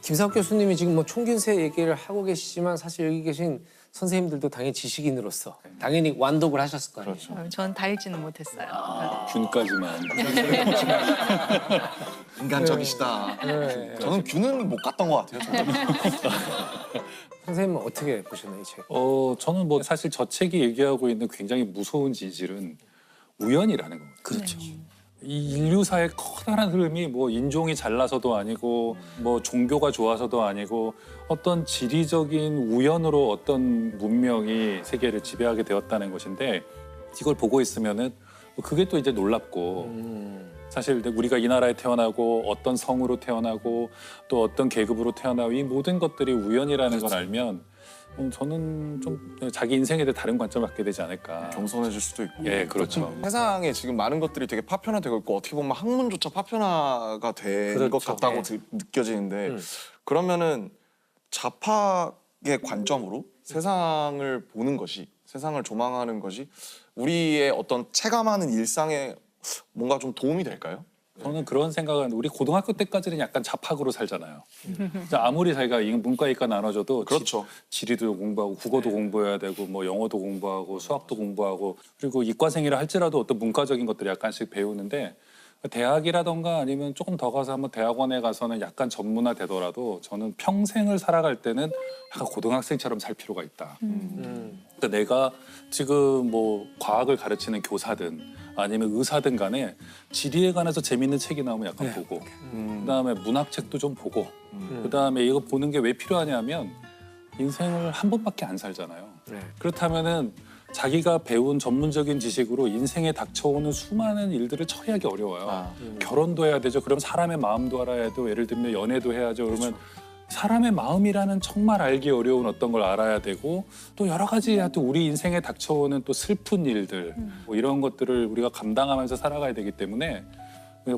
김사옥 교수님이 지금 뭐 총균세 얘기를 하고 계시지만 사실 여기 계신 선생님들도 당연히 지식인으로서 당연히 완독을 하셨을 거 아니에요. 전 다 읽지는 못했어요. 균까지만. 인간적이시다. 네. 저는 균은 못 갔던 것 같아요. 저는. 선생님은 어떻게 보셨나요, 이 책? 저는 뭐 사실 저 책이 얘기하고 있는 굉장히 무서운 진실은 우연이라는 거거든요. 그렇죠. 이 인류사의 커다란 흐름이 뭐 인종이 잘나서도 아니고 뭐 종교가 좋아서도 아니고 어떤 지리적인 우연으로 어떤 문명이 세계를 지배하게 되었다는 것인데 이걸 보고 있으면은 그게 또 이제 놀랍고 사실 우리가 이 나라에 태어나고 어떤 성으로 태어나고 또 어떤 계급으로 태어나고 이 모든 것들이 우연이라는 걸 알면 저는 좀 자기 인생에 대해 다른 관점을 갖게 되지 않을까. 겸손해질 수도 있고. 예, 그렇죠. 세상에 지금 많은 것들이 되게 파편화되고 있고 어떻게 보면 학문조차 파편화가 된 것 그렇죠. 같다고 느껴지는데 그러면은 좌파의 관점으로 세상을 보는 것이, 세상을 조망하는 것이 우리의 어떤 체감하는 일상에 뭔가 좀 도움이 될까요? 저는 그런 생각은 우리 고등학교 때까지는 약간 잡학으로 살잖아요. 아무리 자기가 문과이과 나눠져도 그렇죠. 지리도 공부하고 국어도 공부해야 되고 뭐 영어도 공부하고 수학도 공부하고 그리고 이과생이라 할지라도 어떤 문과적인 것들을 약간씩 배우는데 대학이라던가 아니면 조금 더 가서 한번 대학원에 가서는 약간 전문화 되더라도 저는 평생을 살아갈 때는 약간 고등학생처럼 살 필요가 있다. 그러니까 내가 지금 뭐 과학을 가르치는 교사든 아니면 의사든 간에 지리에 관해서 재밌는 책이 나오면 약간 보고 그다음에 문학책도 좀 보고 그다음에 이거 보는 게 왜 필요하냐면 인생을 한 번밖에 안 살잖아요. 그렇다면은 자기가 배운 전문적인 지식으로 인생에 닥쳐오는 수많은 일들을 처리하기 어려워요. 결혼도 해야 되죠. 그럼 사람의 마음도 알아야 돼요. 예를 들면 연애도 해야죠. 그러면 사람의 마음이라는 정말 알기 어려운 어떤 걸 알아야 되고 또 여러 가지 하여튼 우리 인생에 닥쳐오는 또 슬픈 일들 뭐 이런 것들을 우리가 감당하면서 살아가야 되기 때문에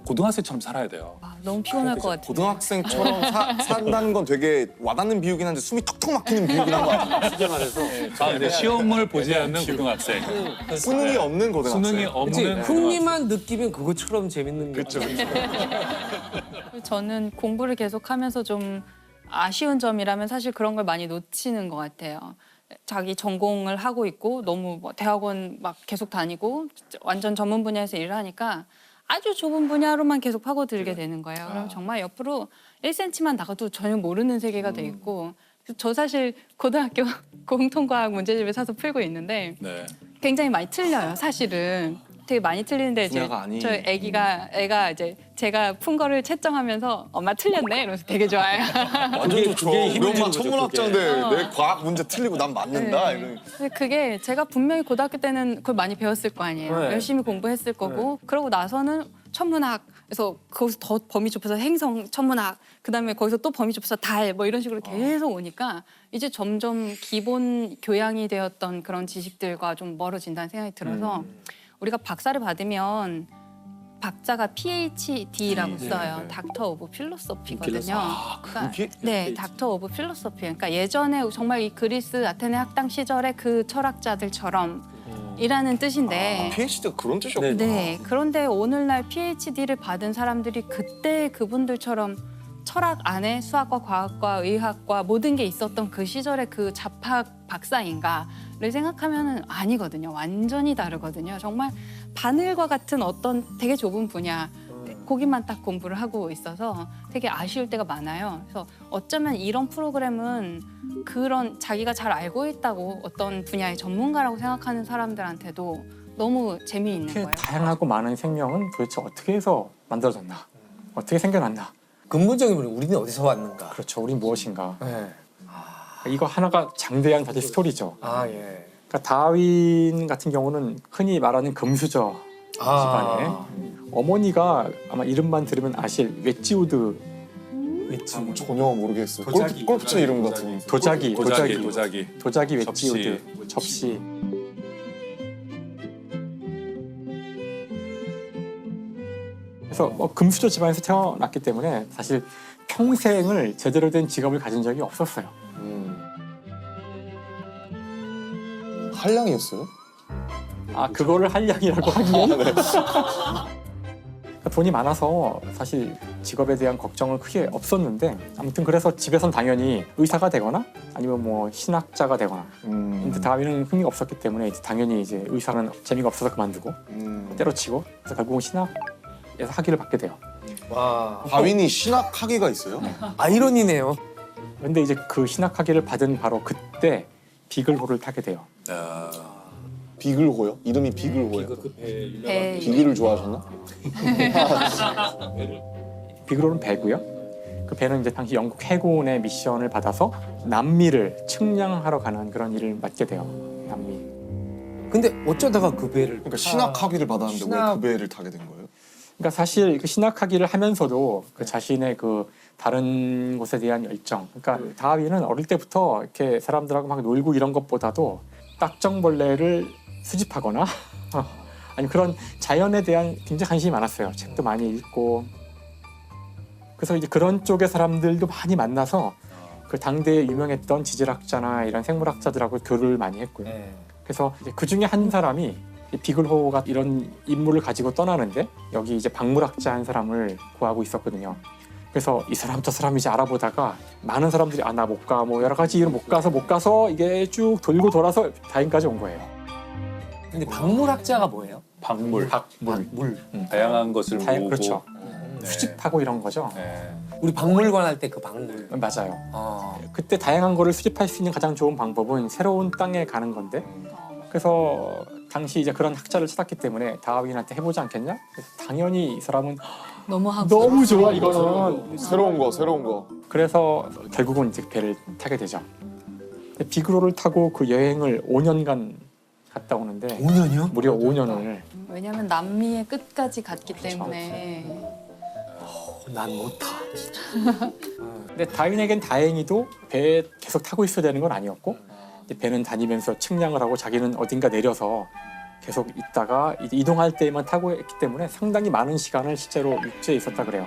고등학생처럼 살아야 돼요. 너무 피곤할 것 같아요. 고등학생처럼 산다는 건 되게 와닿는 비유긴 한데 숨이 턱턱 막히는 비유긴 한 것 같아요. 쉽게 말해서 근데 시험을 보지 않는 고등학생. 수능이 없는 고등학생. 수능이 그치? 없는 흥미만 느끼면 그것처럼 재밌는 게 그쵸. 저는 공부를 계속하면서 좀 아쉬운 점이라면 사실 그런 걸 많이 놓치는 것 같아요. 자기 전공을 하고 있고 너무 뭐 대학원 막 계속 다니고 완전 전문 분야에서 일을 하니까 아주 좁은 분야로만 계속 파고들게 되는 거예요. 그럼 정말 옆으로 1cm만 나가도 전혀 모르는 세계가 돼 있고 저 사실 고등학교 공통과학 문제집을 사서 풀고 있는데 네. 굉장히 많이 틀려요. 사실은 되게 많이 틀리는데 이제 분야가 아닌. 저희 애가 이제 제가 푼 거를 채점하면서 엄마 틀렸네 이러면서 되게 좋아해요. 완전 좋죠. 그게 우리 힘을 엄마 주는 거죠, 천문학자인데 내 과학 문제 틀리고 난 맞는다. 이런. 근데 그게 제가 분명히 고등학교 때는 그걸 많이 배웠을 거 아니에요. 네. 열심히 공부했을 거고 그러고 나서는 천문학에서 거기서 더 범위 좁혀서 행성 천문학, 그다음에 거기서 또 범위 좁혀서 달 뭐 이런 식으로 계속 오니까 이제 점점 기본 교양이 되었던 그런 지식들과 좀 멀어진다는 생각이 들어서 우리가 박사를 받으면 박자가 PhD라고 써요. 닥터 오브 필로소피거든요. 그게? 네, 닥터 오브 필로소피. 그러니까 예전에 정말 이 그리스 아테네 학당 시절의 그 철학자들처럼 이라는 뜻인데 PhD가 그런 뜻이었구나. 네, 그런데 오늘날 PhD를 받은 사람들이 그때 그분들처럼 철학 안에 수학과 과학과 의학과 모든 게 있었던 그 시절의 그 잡학 박사인가를 생각하면 아니거든요. 완전히 다르거든요. 정말 바늘과 같은 어떤 되게 좁은 분야, 거기만 딱 공부를 하고 있어서 되게 아쉬울 때가 많아요. 그래서 어쩌면 이런 프로그램은 그런 자기가 잘 알고 있다고 어떤 분야의 전문가라고 생각하는 사람들한테도 너무 재미있는 이렇게 거예요. 다양하고 많은 생명은 도대체 어떻게 해서 만들어졌나? 어떻게 생겨났나? 근본적인 문제, 우리는 어디서 왔는가? 그렇죠. 우린 무엇인가? 네. 이거 하나가 장대한 사실 스토리죠. 아 예. 그러니까 다윈 같은 경우는 흔히 말하는 금수저 집안에 어머니가 아마 이름만 들으면 아실 웨지우드 전혀 모르겠어요. 도자기. 골프채 이름 같은. 도자기 도자기. 웨지우드 접시. 그래서 금수저 집안에서 태어났기 때문에 사실 평생을 제대로 된 직업을 가진 적이 없었어요. 한량이었어요? 아, 그거를 한량이라고 하기에는 돈이 많아서 사실 직업에 대한 걱정은 크게 없었는데, 아무튼 그래서 집에선 당연히 의사가 되거나 아니면 뭐 신학자가 되거나. 근데 다윈은 흥미가 없었기 때문에 이제 당연히 이제 의사는 재미가 없어서 그만두고 때려치고, 그래서 결국은 신학에서 학위를 받게 돼요. 와. 다윈이 신학 학위가 있어요? 아이러니네요. 근데 이제 그 신학 학위를 받은 바로 그때 비글호를 타게 돼요. 비글호요? 이름이 비글호예요? 배 비글을 좋아하셨나? 비글호는 배고요. 그 배는 이제 당시 영국 해군의 미션을 받아서 남미를 측량하러 가는 그런 일을 맡게 돼요. 남미. 근데 어쩌다가 그 배를 그러니까 신학 학위를 받았는데 왜 그 배를 타게 된 거예요? 그러니까 사실 그 신학 학위를 하면서도 그 자신의 그 다른 곳에 대한 열정. 그러니까 다윈은 어릴 때부터 이렇게 사람들하고 막 놀고 이런 것보다도 딱정벌레를 수집하거나 아니 그런 자연에 대한 굉장히 관심이 많았어요. 책도 많이 읽고. 그래서 이제 그런 쪽의 사람들도 많이 만나서 그 당대에 유명했던 지질학자나 이런 생물학자들하고 교류를 많이 했고요. 그래서 이제 그 중에 한 사람이 비글호가 이런 인물을 가지고 떠나는데 여기 이제 박물학자 한 사람을 구하고 있었거든요. 그래서 이 사람 저 사람 이제 알아보다가 많은 사람들이 나 못 가, 뭐 여러 가지 이유로 못 가서 이게 쭉 돌고 돌아서 다인까지 온 거예요. 근데 박물학자가 뭐예요? 박물. 물. 다양한 것을 모으고. 그렇죠. 네. 수집하고 이런 거죠. 네. 우리 박물관 할 때 그 박물. 맞아요. 아. 그때 다양한 거를 수집할 수 있는 가장 좋은 방법은 새로운 땅에 가는 건데, 그래서 당시 이제 그런 학자를 찾았기 때문에 다윈한테 해보지 않겠냐? 그래서 당연히 이 사람은 너무 하고 너무 좋아 이거는. 새로운 거. 그래서 결국은 이제 배를 타게 되죠. 비그로를 타고 그 여행을 5년간 갔다 오는데 5년이요? 무려 5년을. 왜냐하면 남미의 끝까지 갔기 때문에 난 못 타. 근데 다윈에겐 다행히도 배에 계속 타고 있어야 되는 건 아니었고, 이제 배는 다니면서 측량을 하고 자기는 어딘가 내려서 계속 있다가 이제 이동할 때만 타고 했기 때문에 상당히 많은 시간을 실제로 육지에 있었다 그래요.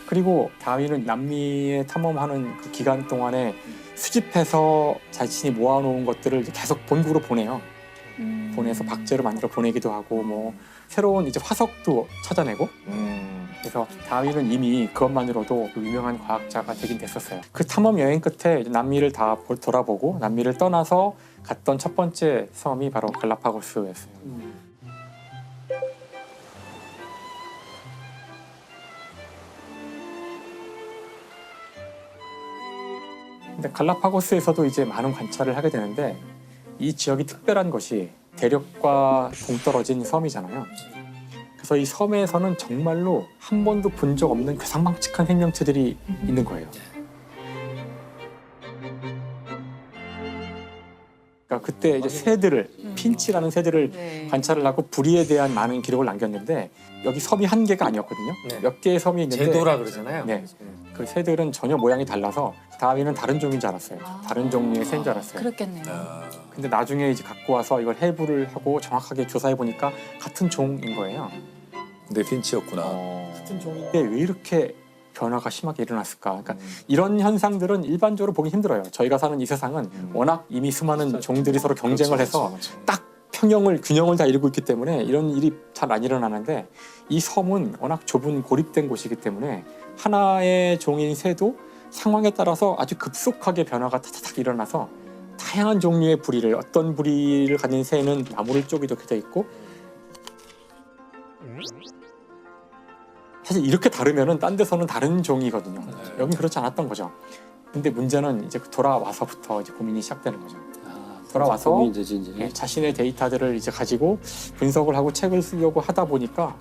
그리고 다윈은 남미에 탐험하는 그 기간 동안에 수집해서 자신이 모아놓은 것들을 이제 계속 본국으로 보내요. 보내서 박제로 만들어 보내기도 하고 뭐 새로운 이제 화석도 찾아내고. 그래서 다윈은 이미 그것만으로도 그 유명한 과학자가 되긴 됐었어요. 그 탐험 여행 끝에 이제 남미를 다 돌아보고 남미를 떠나서 갔던 첫 번째 섬이 바로 갈라파고스였어요. 근데 갈라파고스에서도 이제 많은 관찰을 하게 되는데, 이 지역이 특별한 것이 대륙과 동떨어진 섬이잖아요. 그래서 이 섬에서는 정말로 한 번도 본 적 없는 괴상망측한 생명체들이 있는 거예요. 그러니까 그때 이제 새들을 핀치라는 새들을 네. 관찰을 하고 부리에 대한 많은 기록을 남겼는데 여기 섬이 한 개가 아니었거든요. 네. 몇 개의 섬이 있는데 제도라 그러잖아요. 네. 그 새들은 전혀 모양이 달라서 다윈은 다른 종인 줄 알았어요. 다른 종류의 새인 줄 알았어요. 그렇겠네요. 근데 나중에 이제 갖고 와서 이걸 해부를 하고 정확하게 조사해 보니까 같은 종인 거예요. 네, 핀치였구나. 같은 종인데 왜 이렇게 변화가 심하게 일어났을까? 그러니까 이런 현상들은 일반적으로 보기 힘들어요. 저희가 사는 이 세상은 워낙 이미 수많은 종들이 서로 경쟁을 해서 딱 균형을 다 이루고 있기 때문에 이런 일이 잘 안 일어나는데 이 섬은 워낙 좁은 고립된 곳이기 때문에 하나의 종인 새도 상황에 따라서 아주 급속하게 변화가 타타닥 일어나서 다양한 종류의 부리를 어떤 부리를 가진 새는 나무를 쪽이 더 돼 있고 사실 이렇게 다르면은 딴 데서는 다른 종이거든요. 여긴 그렇지 않았던 거죠. 근데 문제는 이제 돌아와서부터 이제 고민이 시작되는 거죠. 돌아와서 고민이 되지, 이제. 예, 자신의 데이터들을 이제 가지고 분석을 하고 책을 쓰려고 하다 보니까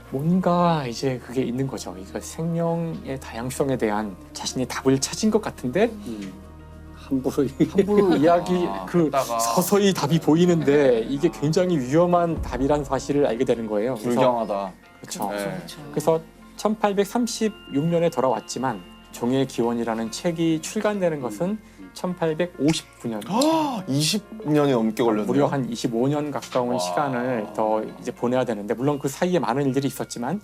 뭔가 이제 그게 있는 거죠. 이거 생명의 다양성에 대한 자신이 답을 찾은 것 같은데 함부로 이야기 서서히 답이 보이는데 이게 굉장히 위험한 답이란 사실을 알게 되는 거예요. 그래서 불경하다. 그렇죠. 네. 그래서 1836년에 돌아왔지만 종의 기원이라는 책이 출간되는 것은 1859년. 20년이 넘게 걸렸네요. 무려 한 25년 가까운 시간을 더 이제 보내야 되는데 물론 그 사이에 많은 일들이 있었지만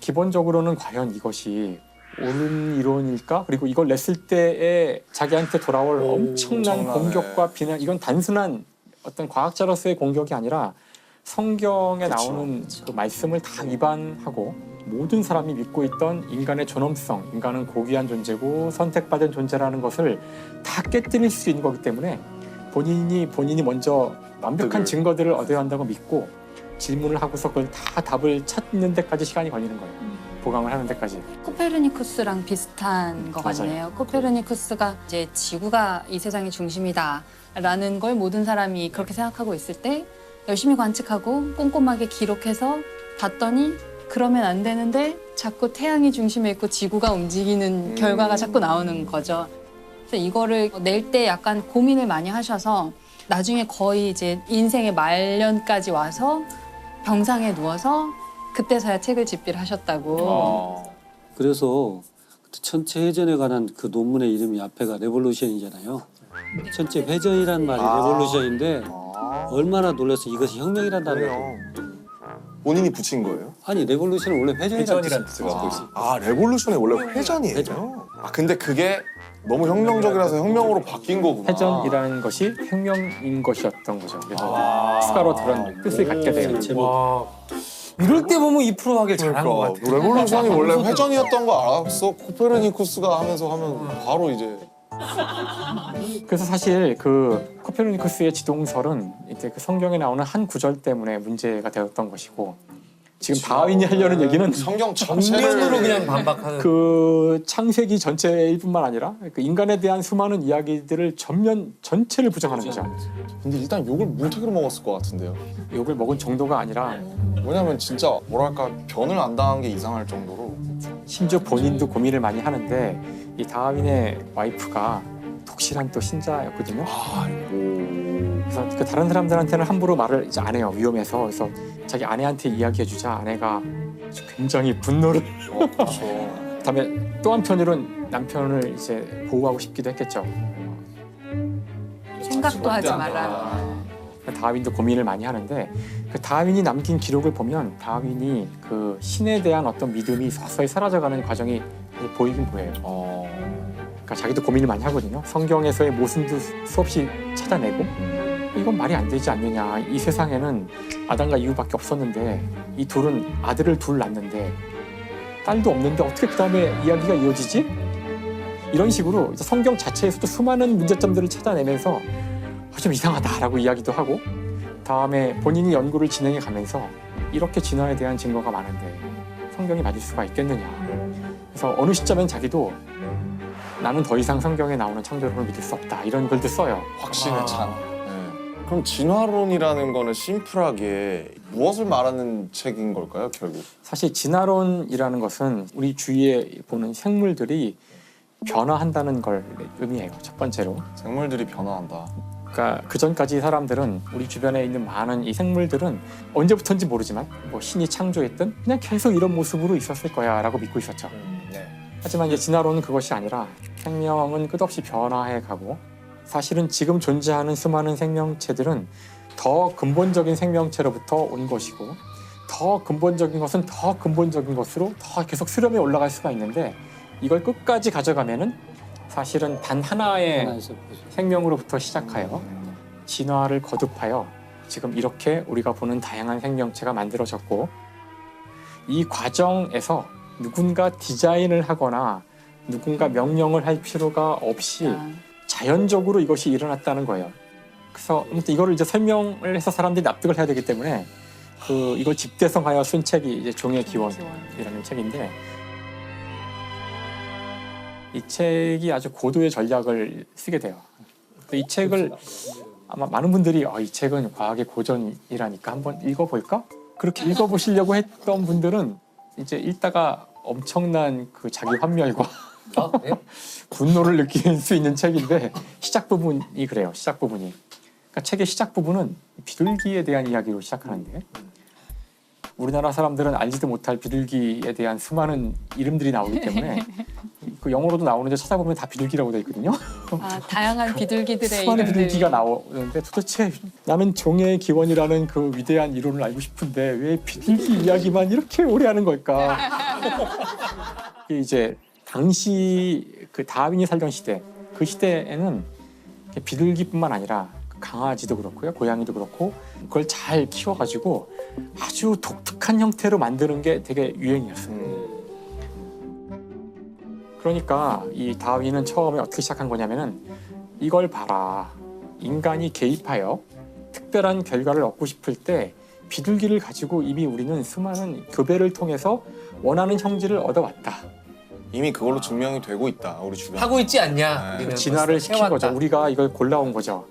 기본적으로는 과연 이것이 옳은 이론일까? 그리고 이걸 냈을 때에 자기한테 돌아올 엄청난 엄청나네. 공격과 비난 이건 단순한 어떤 과학자로서의 공격이 아니라 성경에 나오는 그 말씀을 다 위반하고 모든 사람이 믿고 있던 인간의 존엄성, 인간은 고귀한 존재고 선택받은 존재라는 것을 다 깨뜨릴 수 있는 거기 때문에 본인이 먼저 완벽한 증거들을 얻어야 한다고 믿고 질문을 하고서 그걸 다 답을 찾는 데까지 시간이 걸리는 거예요. 보강을 하는 데까지. 코페르니쿠스랑 비슷한 것 맞아요. 같네요. 코페르니쿠스가 이제 지구가 이 세상의 중심이다라는 걸 모든 사람이 그렇게 생각하고 있을 때 열심히 관측하고 꼼꼼하게 기록해서 봤더니 그러면 안 되는데 자꾸 태양이 중심에 있고 지구가 움직이는 결과가 자꾸 나오는 거죠. 그래서 이거를 낼 때 약간 고민을 많이 하셔서 나중에 거의 이제 인생의 말년까지 와서 병상에 누워서 그때서야 책을 집필하셨다고. 그래서 천체 회전에 관한 그 논문의 이름이 앞에가 레볼루션이잖아요. 천체 회전이란 말이 레볼루션인데 얼마나 놀라서 이것이 혁명이란 단어가 본인이 붙인 거예요? 아니 레볼루션은 원래 회전이라는 회전이라는 뜻을 갖고 있어요. 아, 레볼루션이 원래 회전이에요? 회전. 아, 근데 그게 너무 혁명적이라서 혁명으로 바뀐 거구나. 회전이라는 것이 혁명인 것이었던 거죠. 그래서 추가로 그런 뜻을 갖게 돼요. 이럴 때 보면 이 프로하길 잘한 것 그러니까 같아요. 레볼루션이 원래 회전이었던 거 알았어. 코페르니쿠스가 하면 바로 이제 그래서 사실 그 코페르니쿠스의 지동설은 이제 그 성경에 나오는 한 구절 때문에 문제가 되었던 것이고 지금 다윈이 하려는 얘기는 성경 정면으로 전체를 그냥 반박하는. 그 창세기 전체일 뿐만 아니라 그 인간에 대한 수많은 이야기들을 전체를 부정하는 거죠. 근데 일단 욕을 무턱으로 먹었을 것 같은데요. 욕을 먹은 정도가 아니라 왜냐면 진짜 뭐랄까 변을 안 당한 게 이상할 정도로. 심지어 본인도 고민을 많이 하는데 이 다윈의 와이프가 독실한 또 신자였거든요. 그래서 그 다른 사람들한테는 함부로 말을 이제 안 해요. 위험해서. 그래서 자기 아내한테 이야기해주자 아내가 굉장히 분노를. 그다음에 또 한편으로는 남편을 이제 보호하고 싶기도 했겠죠. 생각도 하지 말라. 다윈도 고민을 많이 하는데 그 다윈이 남긴 기록을 보면 다윈이 그 신에 대한 어떤 믿음이 서서히 사라져가는 과정이 보이긴 보여요. 그러니까 자기도 고민을 많이 하거든요. 성경에서의 모순도 수없이 찾아내고 이건 말이 안 되지 않느냐. 이 세상에는 아담과 이브밖에 없었는데 이 둘은 아들을 둘 낳는데 딸도 없는데 어떻게 그 다음에 이야기가 이어지지? 이런 식으로 이제 성경 자체에서도 수많은 문제점들을 찾아내면서 좀 이상하다라고 이야기도 하고 다음에 본인이 연구를 진행해 가면서 이렇게 진화에 대한 증거가 많은데 성경이 맞을 수가 있겠느냐. 그래서 어느 시점엔 자기도 나는 더 이상 성경에 나오는 창조론을 믿을 수 없다 이런 글도 써요. 확신에 찬. 네. 그럼 진화론이라는 거는 심플하게 무엇을 말하는 책인 걸까요, 결국? 사실 진화론이라는 것은 우리 주위에 보는 생물들이 변화한다는 걸 의미해요. 첫 번째로. 생물들이 변화한다. 그러니까 그 전까지 사람들은 우리 주변에 있는 많은 이 생물들은 언제부터인지 모르지만 뭐 신이 창조했든 그냥 계속 이런 모습으로 있었을 거야라고 믿고 있었죠. 하지만 이제 진화론은 그것이 아니라 생명은 끝없이 변화해가고 사실은 지금 존재하는 수많은 생명체들은 더 근본적인 생명체로부터 온 것이고 더 근본적인 것은 더 근본적인 것으로 더 계속 수렴해 올라갈 수가 있는데 이걸 끝까지 가져가면은 사실은 단 하나의 하나에서 생명으로부터 시작하여 진화를 거듭하여 지금 이렇게 우리가 보는 다양한 생명체가 만들어졌고 이 과정에서 누군가 디자인을 하거나 누군가 명령을 할 필요가 없이 자연적으로 이것이 일어났다는 거예요. 그래서 아무튼 이거를 이제 설명을 해서 사람들이 납득을 해야 되기 때문에 이걸 집대성하여 쓴 책이 이제 종의 기원이라는 책인데 이 책이 아주 고도의 전략을 쓰게 돼요. 이 책을 아마 많은 분들이 이 책은 과학의 고전이라니까 한번 읽어볼까? 그렇게 읽어보시려고 했던 분들은 이제 읽다가 엄청난 그 자기 환멸과 분노를 느낄 수 있는 책인데 시작 부분이 그래요. 시작 부분이. 그러니까 책의 시작 부분은 비둘기에 대한 이야기로 시작하는데 우리나라 사람들은 알지도 못할 비둘기에 대한 수많은 이름들이 나오기 때문에 그 영어로도 나오는데 찾아보면 다 비둘기라고 돼 있거든요. 다양한 비둘기들의 수많은 이름들이. 비둘기가 나오는데 도대체 나는 종의 기원이라는 그 위대한 이론을 알고 싶은데 왜 비둘기 이야기만 이렇게 오래 하는 걸까? 이게 이제 당시 그 다윈이 살던 시대, 그 시대에는 비둘기뿐만 아니라 강아지도 그렇고요, 고양이도 그렇고 그걸 잘 키워가지고 아주 독특한 형태로 만드는 게 되게 유행이었어요. 그러니까 이 다윈은 처음에 어떻게 시작한 거냐면은 이걸 봐라. 인간이 개입하여 특별한 결과를 얻고 싶을 때 비둘기를 가지고 이미 우리는 수많은 교배를 통해서 원하는 형질을 얻어왔다. 이미 그걸로 증명이 되고 있다 우리 주변. 하고 있지 않냐? 네. 우리는 진화를 벌써 시킨 해왔다. 거죠. 우리가 이걸 골라온 거죠.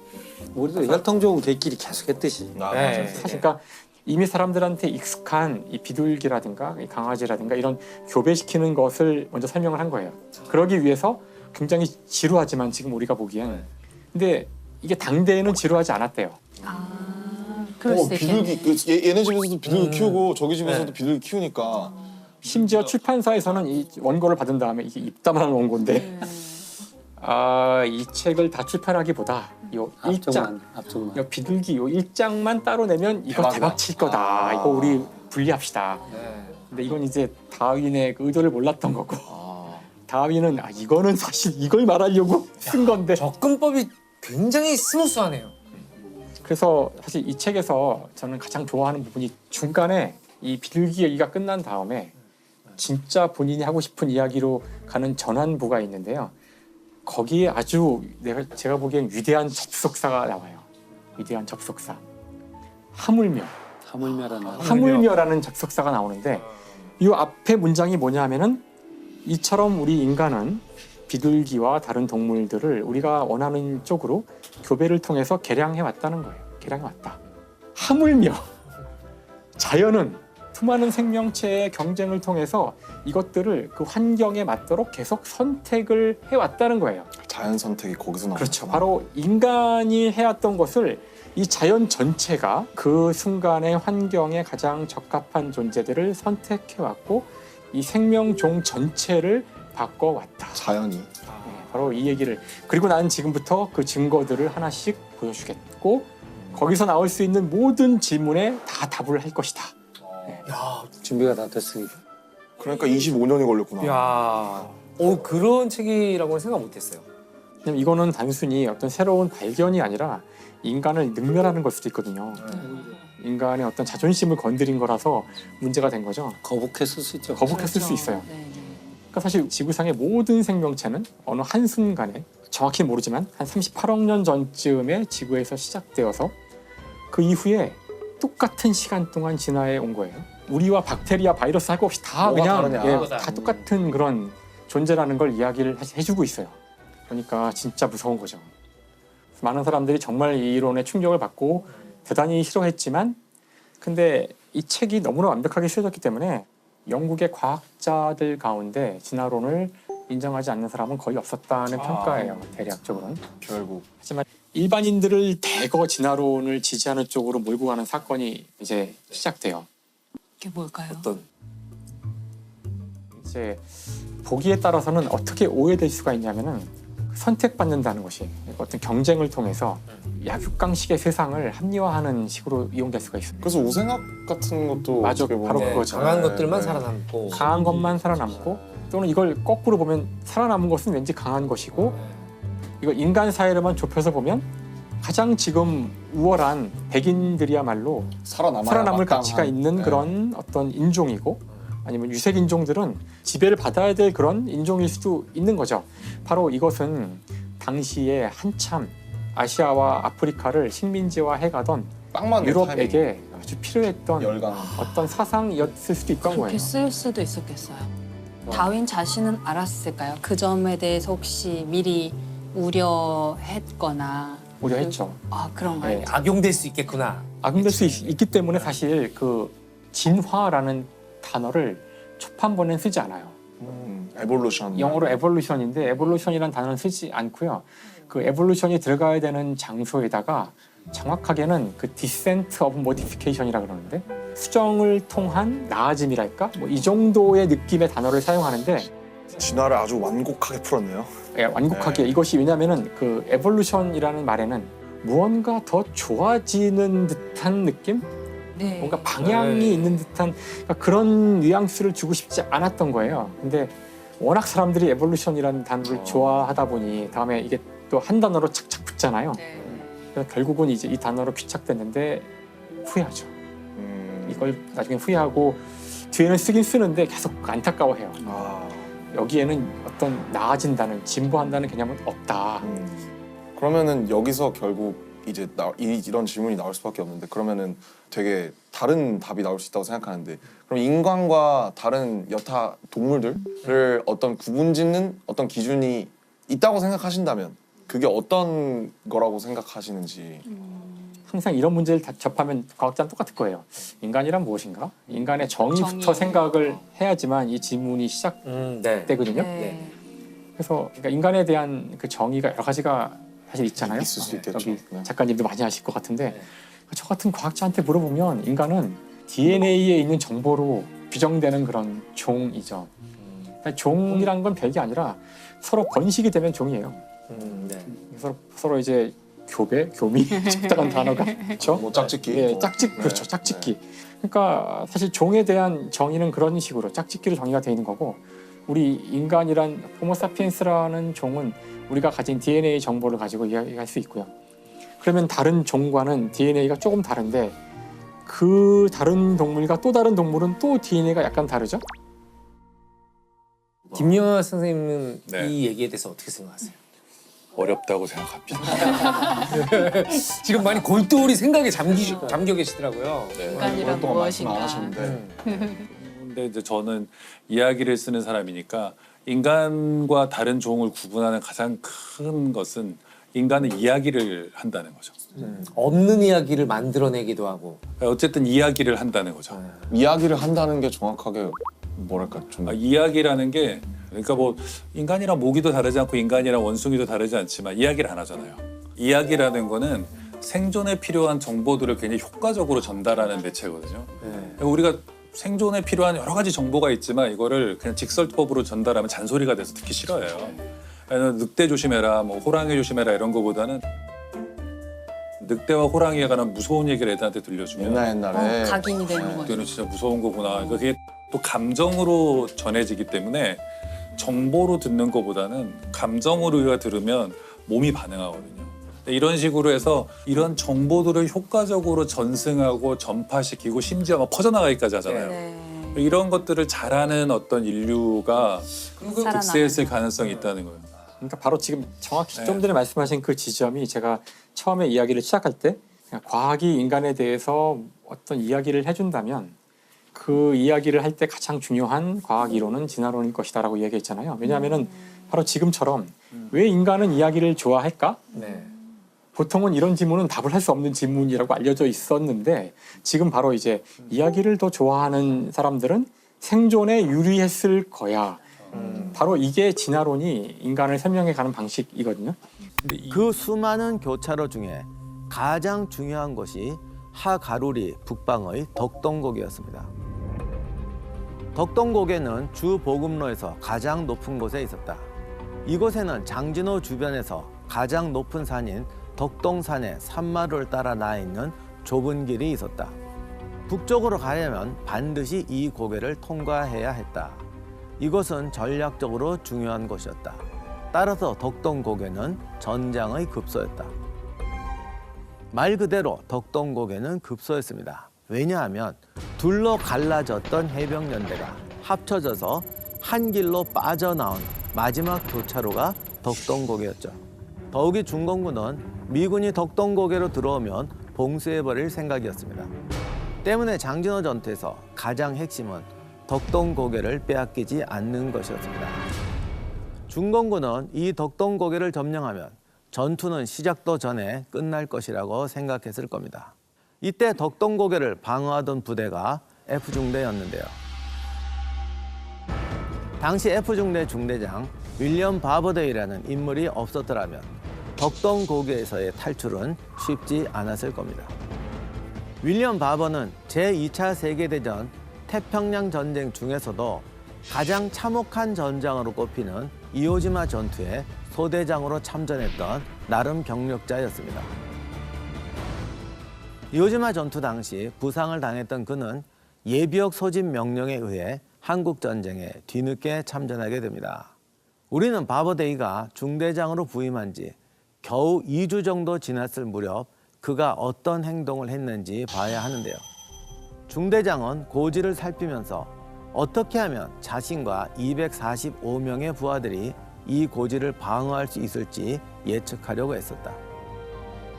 우리도 혈통 좋은 개끼리 계속 했듯이. 네. 사실 그러니까 이미 사람들한테 익숙한 이 비둘기라든가 이 강아지라든가 이런 교배시키는 것을 먼저 설명을 한 거예요. 그러기 위해서 굉장히 지루하지만 지금 우리가 보기엔 근데 이게 당대에는 지루하지 않았대요. 그럴 수 있겠네. 비둘기 얘네 집에서도 비둘기 키우고 저기 집에서도 비둘기 키우니까 심지어 출판사에서는 이 원고를 받은 다음에 이게 입담하는 원고인데 이 책을 다 출판하기보다 요 일장 앞쪽만. 요 비둘기 요 일장만 따로 내면 이거 대박이다. 대박 칠 거다. 이거 우리 분리합시다. 근데 이건 이제 다윈의 그 의도를 몰랐던 거고 다윈은 이거는 사실 이걸 말하려고 쓴 건데 접근법이 굉장히 스무스하네요. 그래서 사실 이 책에서 저는 가장 좋아하는 부분이 중간에 이 비둘기 얘기가 끝난 다음에 진짜 본인이 하고 싶은 이야기로 가는 전환부가 있는데요. 거기에 아주 제가 보기엔 위대한 접속사가 나와요. 위대한 접속사. 하물며. 하물며라는 접속사가 나오는데 이 앞에 문장이 뭐냐 하면은 이처럼 우리 인간은 비둘기와 다른 동물들을 우리가 원하는 쪽으로 교배를 통해서 개량해 왔다는 거예요. 개량해 왔다. 하물며 자연은 수많은 생명체의 경쟁을 통해서 이것들을 그 환경에 맞도록 계속 선택을 해왔다는 거예요. 자연 선택이 거기서 나오는 그렇죠. 바로 인간이 해왔던 것을 이 자연 전체가 그 순간의 환경에 가장 적합한 존재들을 선택해왔고 이 생명종 전체를 바꿔왔다. 자연이. 바로 이 얘기를 그리고 나는 지금부터 그 증거들을 하나씩 보여주겠고 거기서 나올 수 있는 모든 질문에 다 답을 할 것이다. 야, 준비가 다 됐으니까. 그러니까 25년이 걸렸구나. 야, 그런 책이라고는 생각 못했어요. 왜냐면 이거는 단순히 어떤 새로운 발견이 아니라 인간을 능멸하는 걸 수도 있거든요. 인간의 어떤 자존심을 건드린 거라서 문제가 된 거죠. 거북했을 수 있죠. 거북했을 수 있어요. 그러니까 사실 지구상의 모든 생명체는 어느 한순간에 정확히 모르지만 한 38억 년 전쯤에 지구에서 시작되어서 그 이후에 똑같은 시간 동안 진화해 온 거예요. 우리와 박테리아, 바이러스 할 것 없이 다 그냥 다 똑같은 그런 존재라는 걸 이야기를 해주고 있어요. 그러니까 진짜 무서운 거죠. 많은 사람들이 정말 이 이론에 충격을 받고 대단히 싫어했지만 근데 이 책이 너무나 완벽하게 쓰여졌기 때문에 영국의 과학자들 가운데 진화론을 인정하지 않는 사람은 거의 없었다는 평가예요. 대략적으로는. 결국 하지만 일반인들을 대거 진화론을 지지하는 쪽으로 몰고 가는 사건이 이제 시작돼요. 이게 뭘까요? 이제 보기에 따라서는 어떻게 오해될 수가 있냐면은 선택받는다는 것이 어떤 경쟁을 통해서 약육강식의 세상을 합리화하는 식으로 이용될 수가 있습니다. 그래서 우생학 같은 것도 맞아, 어떻게 보면 바로 그거죠. 강한 네, 것들만 네. 살아남고 강한 것만 살아남고 또는 이걸 거꾸로 보면 살아남은 것은 왠지 강한 것이고 이거 인간 사회로만 좁혀서 보면 가장 지금 우월한 백인들이야말로 살아남을 살아남을 가치가 있는 네. 그런 어떤 인종이고 아니면 유색 인종들은 지배를 받아야 될 그런 인종일 수도 있는 거죠. 바로 이것은 당시에 한참 아시아와 아프리카를 식민지화해가던 빵만 유럽에게 아주 필요했던 열강. 어떤 사상이었을 수도 있던 거예요. 그렇게 쓸 수도 있었겠어요. 다윈 자신은 알았을까요? 그 점에 대해서 혹시 미리 우려했거나 우려했죠. 아 그런가요? 네. 악용될 수 있겠구나. 악용될 수 있기 때문에 사실 그 진화라는 단어를 초판본엔 쓰지 않아요. 에볼루션. 영어로 에볼루션인데 에볼루션이라는 단어는 쓰지 않고요. 그 에볼루션이 들어가야 되는 장소에다가 정확하게는 그 디센트 오브 모디피케이션이라 그러는데 수정을 통한 나아짐이랄까? 뭐 이 정도의 느낌의 단어를 사용하는데 진화를 아주 완곡하게 풀었네요. 예, 완곡하게 네. 이것이 왜냐하면은 그 에볼루션이라는 말에는 무언가 더 좋아지는 듯한 느낌? 네. 뭔가 방향이 네. 있는 듯한 그러니까 그런 뉘앙스를 주고 싶지 않았던 거예요. 근데 워낙 사람들이 에볼루션이라는 단어를 좋아하다 보니 다음에 이게 또 한 단어로 착착 붙잖아요. 네. 그래서 결국은 이제 이 단어로 귀착됐는데 후회하죠. 이걸 나중에 후회하고 뒤에는 쓰긴 쓰는데 계속 안타까워해요. 아, 여기에는 어떤 나아진다는 진보한다는 개념은 없다. 그러면은 여기서 결국 이제 이런 질문이 나올 수밖에 없는데 그러면은 되게 다른 답이 나올 수 있다고 생각하는데 그럼 인간과 다른 여타 동물들을 어떤 구분짓는 어떤 기준이 있다고 생각하신다면 그게 어떤 거라고 생각하시는지. 항상 이런 문제를 접하면 과학자는 똑같을 거예요. 인간이란 무엇인가? 인간의 정의부터 정의. 생각을 해야지만 이 질문이 시작되거든요. 네. 그래서 그러니까 인간에 대한 그 정의가 여러 가지가 사실 있잖아요. 있을 수 있겠죠. 여기 네. 작가님도 많이 아실 것 같은데 저 같은 과학자한테 물어보면 인간은 DNA에 있는 정보로 규정되는 그런 종이죠. 그러니까 종이란 건 별게 아니라 서로 번식이 되면 종이에요. 서로 이제 교미 적당한 단어가 그렇죠. 뭐 짝짓기. 예, 그렇죠. 짝짓기. 그러니까 사실 종에 대한 정의는 그런 식으로 짝짓기로 정의가 되어 있는 거고 우리 인간이란 호모사피엔스라는 종은 우리가 가진 DNA 정보를 가지고 이야기할 수 있고요. 그러면 다른 종과는 DNA가 조금 다른데 그 다른 동물과 또 다른 동물은 또 DNA가 약간 다르죠? 김영하 선생님은 네. 이 얘기에 대해서 어떻게 생각하세요? 어렵다고 생각합니다. 지금 많이 골똘히 생각에 잠겨 계시더라고요. 인간이란 오랫동안 말씀 안 무엇인가? 하셨는데 근데 이제 저는 이야기를 쓰는 사람이니까 인간과 다른 종을 구분하는 가장 큰 것은 인간은 이야기를 한다는 거죠. 없는 이야기를 만들어내기도 하고. 어쨌든 이야기를 한다는 거죠. 이야기를 한다는 게 정확하게 뭐랄까 좀 이야기라는 게 그러니까 뭐 인간이랑 모기도 다르지 않고 인간이랑 원숭이도 다르지 않지만 이야기를 안 하잖아요. 이야기라는 거는 생존에 필요한 정보들을 굉장히 효과적으로 전달하는 매체거든요. 그러니까 우리가 생존에 필요한 여러 가지 정보가 있지만 이거를 그냥 직설법으로 전달하면 잔소리가 돼서 듣기 싫어해요. 늑대 조심해라, 뭐 호랑이 조심해라 이런 거보다는 늑대와 호랑이에 관한 무서운 얘기를 애들한테 들려주면 옛날에 각인이 되는 거죠. 늑대는 진짜 무서운 거구나. 그러니까 그게 또 감정으로 전해지기 때문에 정보로 듣는 것보다는 감정으로 우리가 들으면 몸이 반응하거든요. 이런 식으로 해서 이런 정보들을 효과적으로 전승하고 전파시키고 심지어 막 퍼져나가기까지 하잖아요. 네. 이런 것들을 잘하는 어떤 인류가 득세했을 가능성이 있다는 거예요. 그러니까 바로 지금 정확히 좀 전에 말씀하신 그 지점이 제가 처음에 이야기를 시작할 때 그냥 과학이 인간에 대해서 어떤 이야기를 해준다면 그 이야기를 할 때 가장 중요한 과학 이론은 진화론일 것이다라고 이야기했잖아요. 왜냐하면은 바로 지금처럼 왜 인간은 이야기를 좋아할까? 네. 보통은 이런 질문은 답을 할 수 없는 질문이라고 알려져 있었는데 지금 바로 이제 이야기를 더 좋아하는 사람들은 생존에 유리했을 거야. 바로 이게 진화론이 인간을 설명해가는 방식이거든요. 그 수많은 교차로 중에 가장 중요한 것이 하가루리 북방의 덕동고개였습니다. 덕동고개는 주 보급로에서 가장 높은 곳에 있었다. 이곳에는 장진호 주변에서 가장 높은 산인 덕동산의 산마루를 따라 나 있는 좁은 길이 있었다. 북쪽으로 가려면 반드시 이 고개를 통과해야 했다. 이것은 전략적으로 중요한 곳이었다. 따라서 덕동고개는 전장의 급소였다. 말 그대로 덕동고개는 급소였습니다. 왜냐하면 둘로 갈라졌던 해병연대가 합쳐져서 한 길로 빠져나온 마지막 교차로가 덕동고개였죠. 더욱이 중공군은 미군이 덕동고개로 들어오면 봉쇄해버릴 생각이었습니다. 때문에 장진호 전투에서 가장 핵심은 덕동고개를 빼앗기지 않는 것이었습니다. 중공군은 이 덕동고개를 점령하면 전투는 시작도 전에 끝날 것이라고 생각했을 겁니다. 이때 덕동고개를 방어하던 부대가 F중대였는데요. 당시 F중대 중대장 윌리엄 바버데이라는 인물이 없었더라면 덕동고개에서의 탈출은 쉽지 않았을 겁니다. 윌리엄 바버는 제2차 세계대전 태평양 전쟁 중에서도 가장 참혹한 전장으로 꼽히는 이오지마 전투에 소대장으로 참전했던 나름 경력자였습니다. 이오지마 전투 당시 부상을 당했던 그는 예비역 소집 명령에 의해 한국 전쟁에 뒤늦게 참전하게 됩니다. 우리는 바버데이가 중대장으로 부임한 지 겨우 2주 정도 지났을 무렵 그가 어떤 행동을 했는지 봐야 하는데요. 중대장은 고지를 살피면서 어떻게 하면 자신과 245명의 부하들이 이 고지를 방어할 수 있을지 예측하려고 했었다.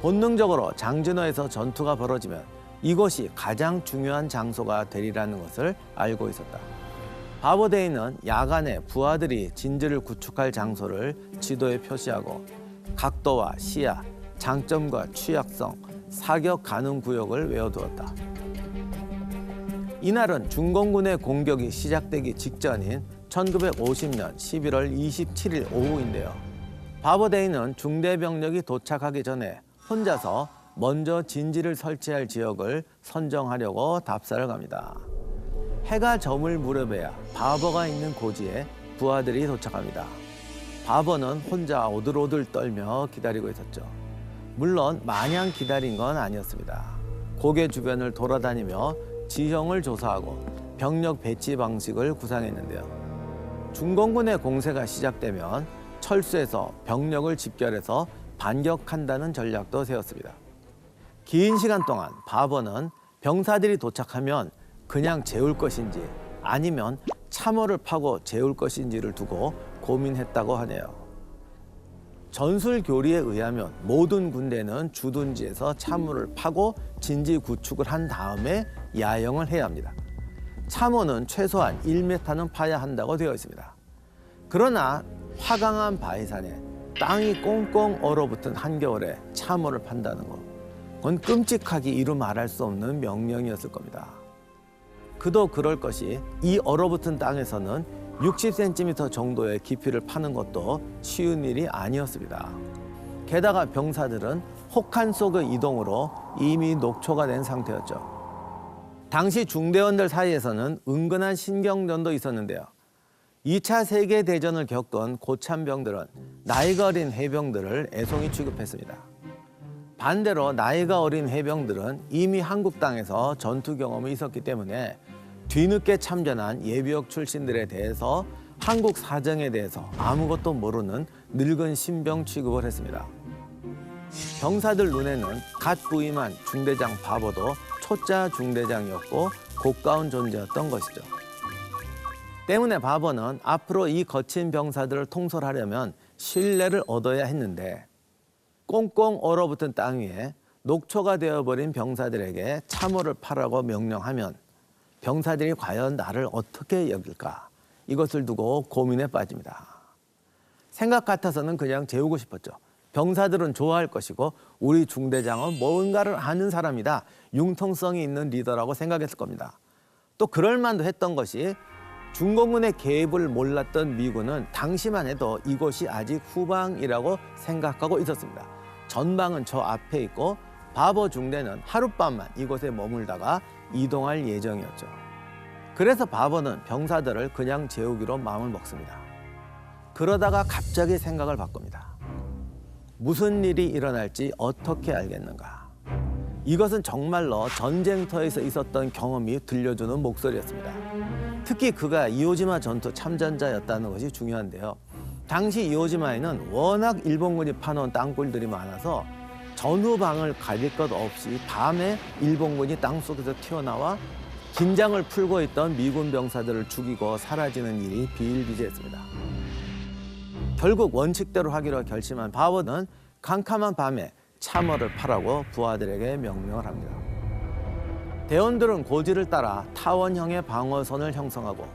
본능적으로 장진호에서 전투가 벌어지면 이곳이 가장 중요한 장소가 되리라는 것을 알고 있었다. 바버데이는 야간에 부하들이 진지를 구축할 장소를 지도에 표시하고 각도와 시야, 장점과 취약성, 사격 가능 구역을 외워두었다. 이날은 중공군의 공격이 시작되기 직전인 1950년 11월 27일 오후인데요. 바버데이는 중대병력이 도착하기 전에 혼자서 먼저 진지를 설치할 지역을 선정하려고 답사를 갑니다. 해가 저물 무렵에야 바버가 있는 고지에 부하들이 도착합니다. 바버는 혼자 오들오들 떨며 기다리고 있었죠. 물론 마냥 기다린 건 아니었습니다. 고개 주변을 돌아다니며 지형을 조사하고 병력 배치 방식을 구상했는데요. 중공군의 공세가 시작되면 철수해서 병력을 집결해서 반격한다는 전략도 세웠습니다. 긴 시간 동안 바버는 병사들이 도착하면 그냥 재울 것인지 아니면 참호를 파고 재울 것인지를 두고 고민했다고 하네요. 전술 교리에 의하면 모든 군대는 주둔지에서 참호를 파고 진지 구축을 한 다음에 야영을 해야 합니다. 참호는 최소한 1m는 파야 한다고 되어 있습니다. 그러나 화강한 바위산에 땅이 꽁꽁 얼어붙은 한겨울에 참호를 판다는 것, 그건 끔찍하기 이루 말할 수 없는 명령이었을 겁니다. 그도 그럴 것이 이 얼어붙은 땅에서는 60cm 정도의 깊이를 파는 것도 쉬운 일이 아니었습니다. 게다가 병사들은 혹한 속의 이동으로 이미 녹초가 된 상태였죠. 당시 중대원들 사이에서는 은근한 신경전도 있었는데요. 2차 세계대전을 겪은 고참병들은 나이가 어린 해병들을 애송이 취급했습니다. 반대로 나이가 어린 해병들은 이미 한국 땅에서 전투 경험이 있었기 때문에 뒤늦게 참전한 예비역 출신들에 대해서 한국 사정에 대해서 아무것도 모르는 늙은 신병 취급을 했습니다. 병사들 눈에는 갓 부임한 중대장 바버도 초짜 중대장이었고 고가운 존재였던 것이죠. 때문에 바버는 앞으로 이 거친 병사들을 통솔하려면 신뢰를 얻어야 했는데 꽁꽁 얼어붙은 땅 위에 녹초가 되어버린 병사들에게 참호를 파라고 명령하면 병사들이 과연 나를 어떻게 여길까? 이것을 두고 고민에 빠집니다. 생각 같아서는 그냥 재우고 싶었죠. 병사들은 좋아할 것이고 우리 중대장은 뭔가를 아는 사람이다. 융통성이 있는 리더라고 생각했을 겁니다. 또 그럴 만도 했던 것이 중공군의 개입을 몰랐던 미군은 당시만 해도 이곳이 아직 후방이라고 생각하고 있었습니다. 전방은 저 앞에 있고 바버 중대는 하룻밤만 이곳에 머물다가 이동할 예정이었죠. 그래서 바버는 병사들을 그냥 재우기로 마음을 먹습니다. 그러다가 갑자기 생각을 바꿉니다. 무슨 일이 일어날지 어떻게 알겠는가? 이것은 정말로 전쟁터에서 있었던 경험이 들려주는 목소리였습니다. 특히 그가 이오지마 전투 참전자였다는 것이 중요한데요. 당시 이오지마에는 워낙 일본군이 파놓은 땅굴들이 많아서 전후방을 가릴 것 없이 밤에 일본군이 땅속에서 튀어나와 긴장을 풀고 있던 미군 병사들을 죽이고 사라지는 일이 비일비재했습니다. 결국 원칙대로 하기로 결심한 바버는 캄캄한 밤에 참호를 파라고 부하들에게 명령을 합니다. 대원들은 고지를 따라 타원형의 방어선을 형성하고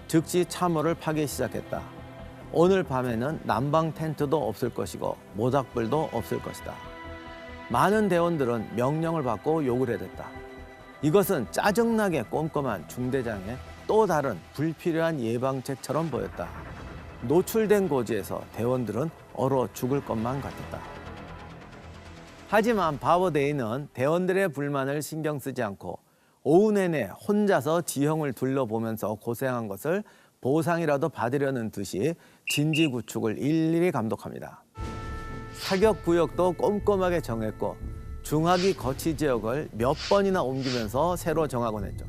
즉시 참호를 파기 시작했다. 오늘 밤에는 난방 텐트도 없을 것이고 모닥불도 없을 것이다. 많은 대원들은 명령을 받고 욕을 해댔다. 이것은 짜증나게 꼼꼼한 중대장의 또 다른 불필요한 예방책처럼 보였다. 노출된 고지에서 대원들은 얼어 죽을 것만 같았다. 하지만 바버데이는 대원들의 불만을 신경 쓰지 않고 오후 내내 혼자서 지형을 둘러보면서 고생한 것을 보상이라도 받으려는 듯이 진지 구축을 일일이 감독합니다. 사격 구역도 꼼꼼하게 정했고 중화기 거치 지역을 몇 번이나 옮기면서 새로 정하곤 했죠.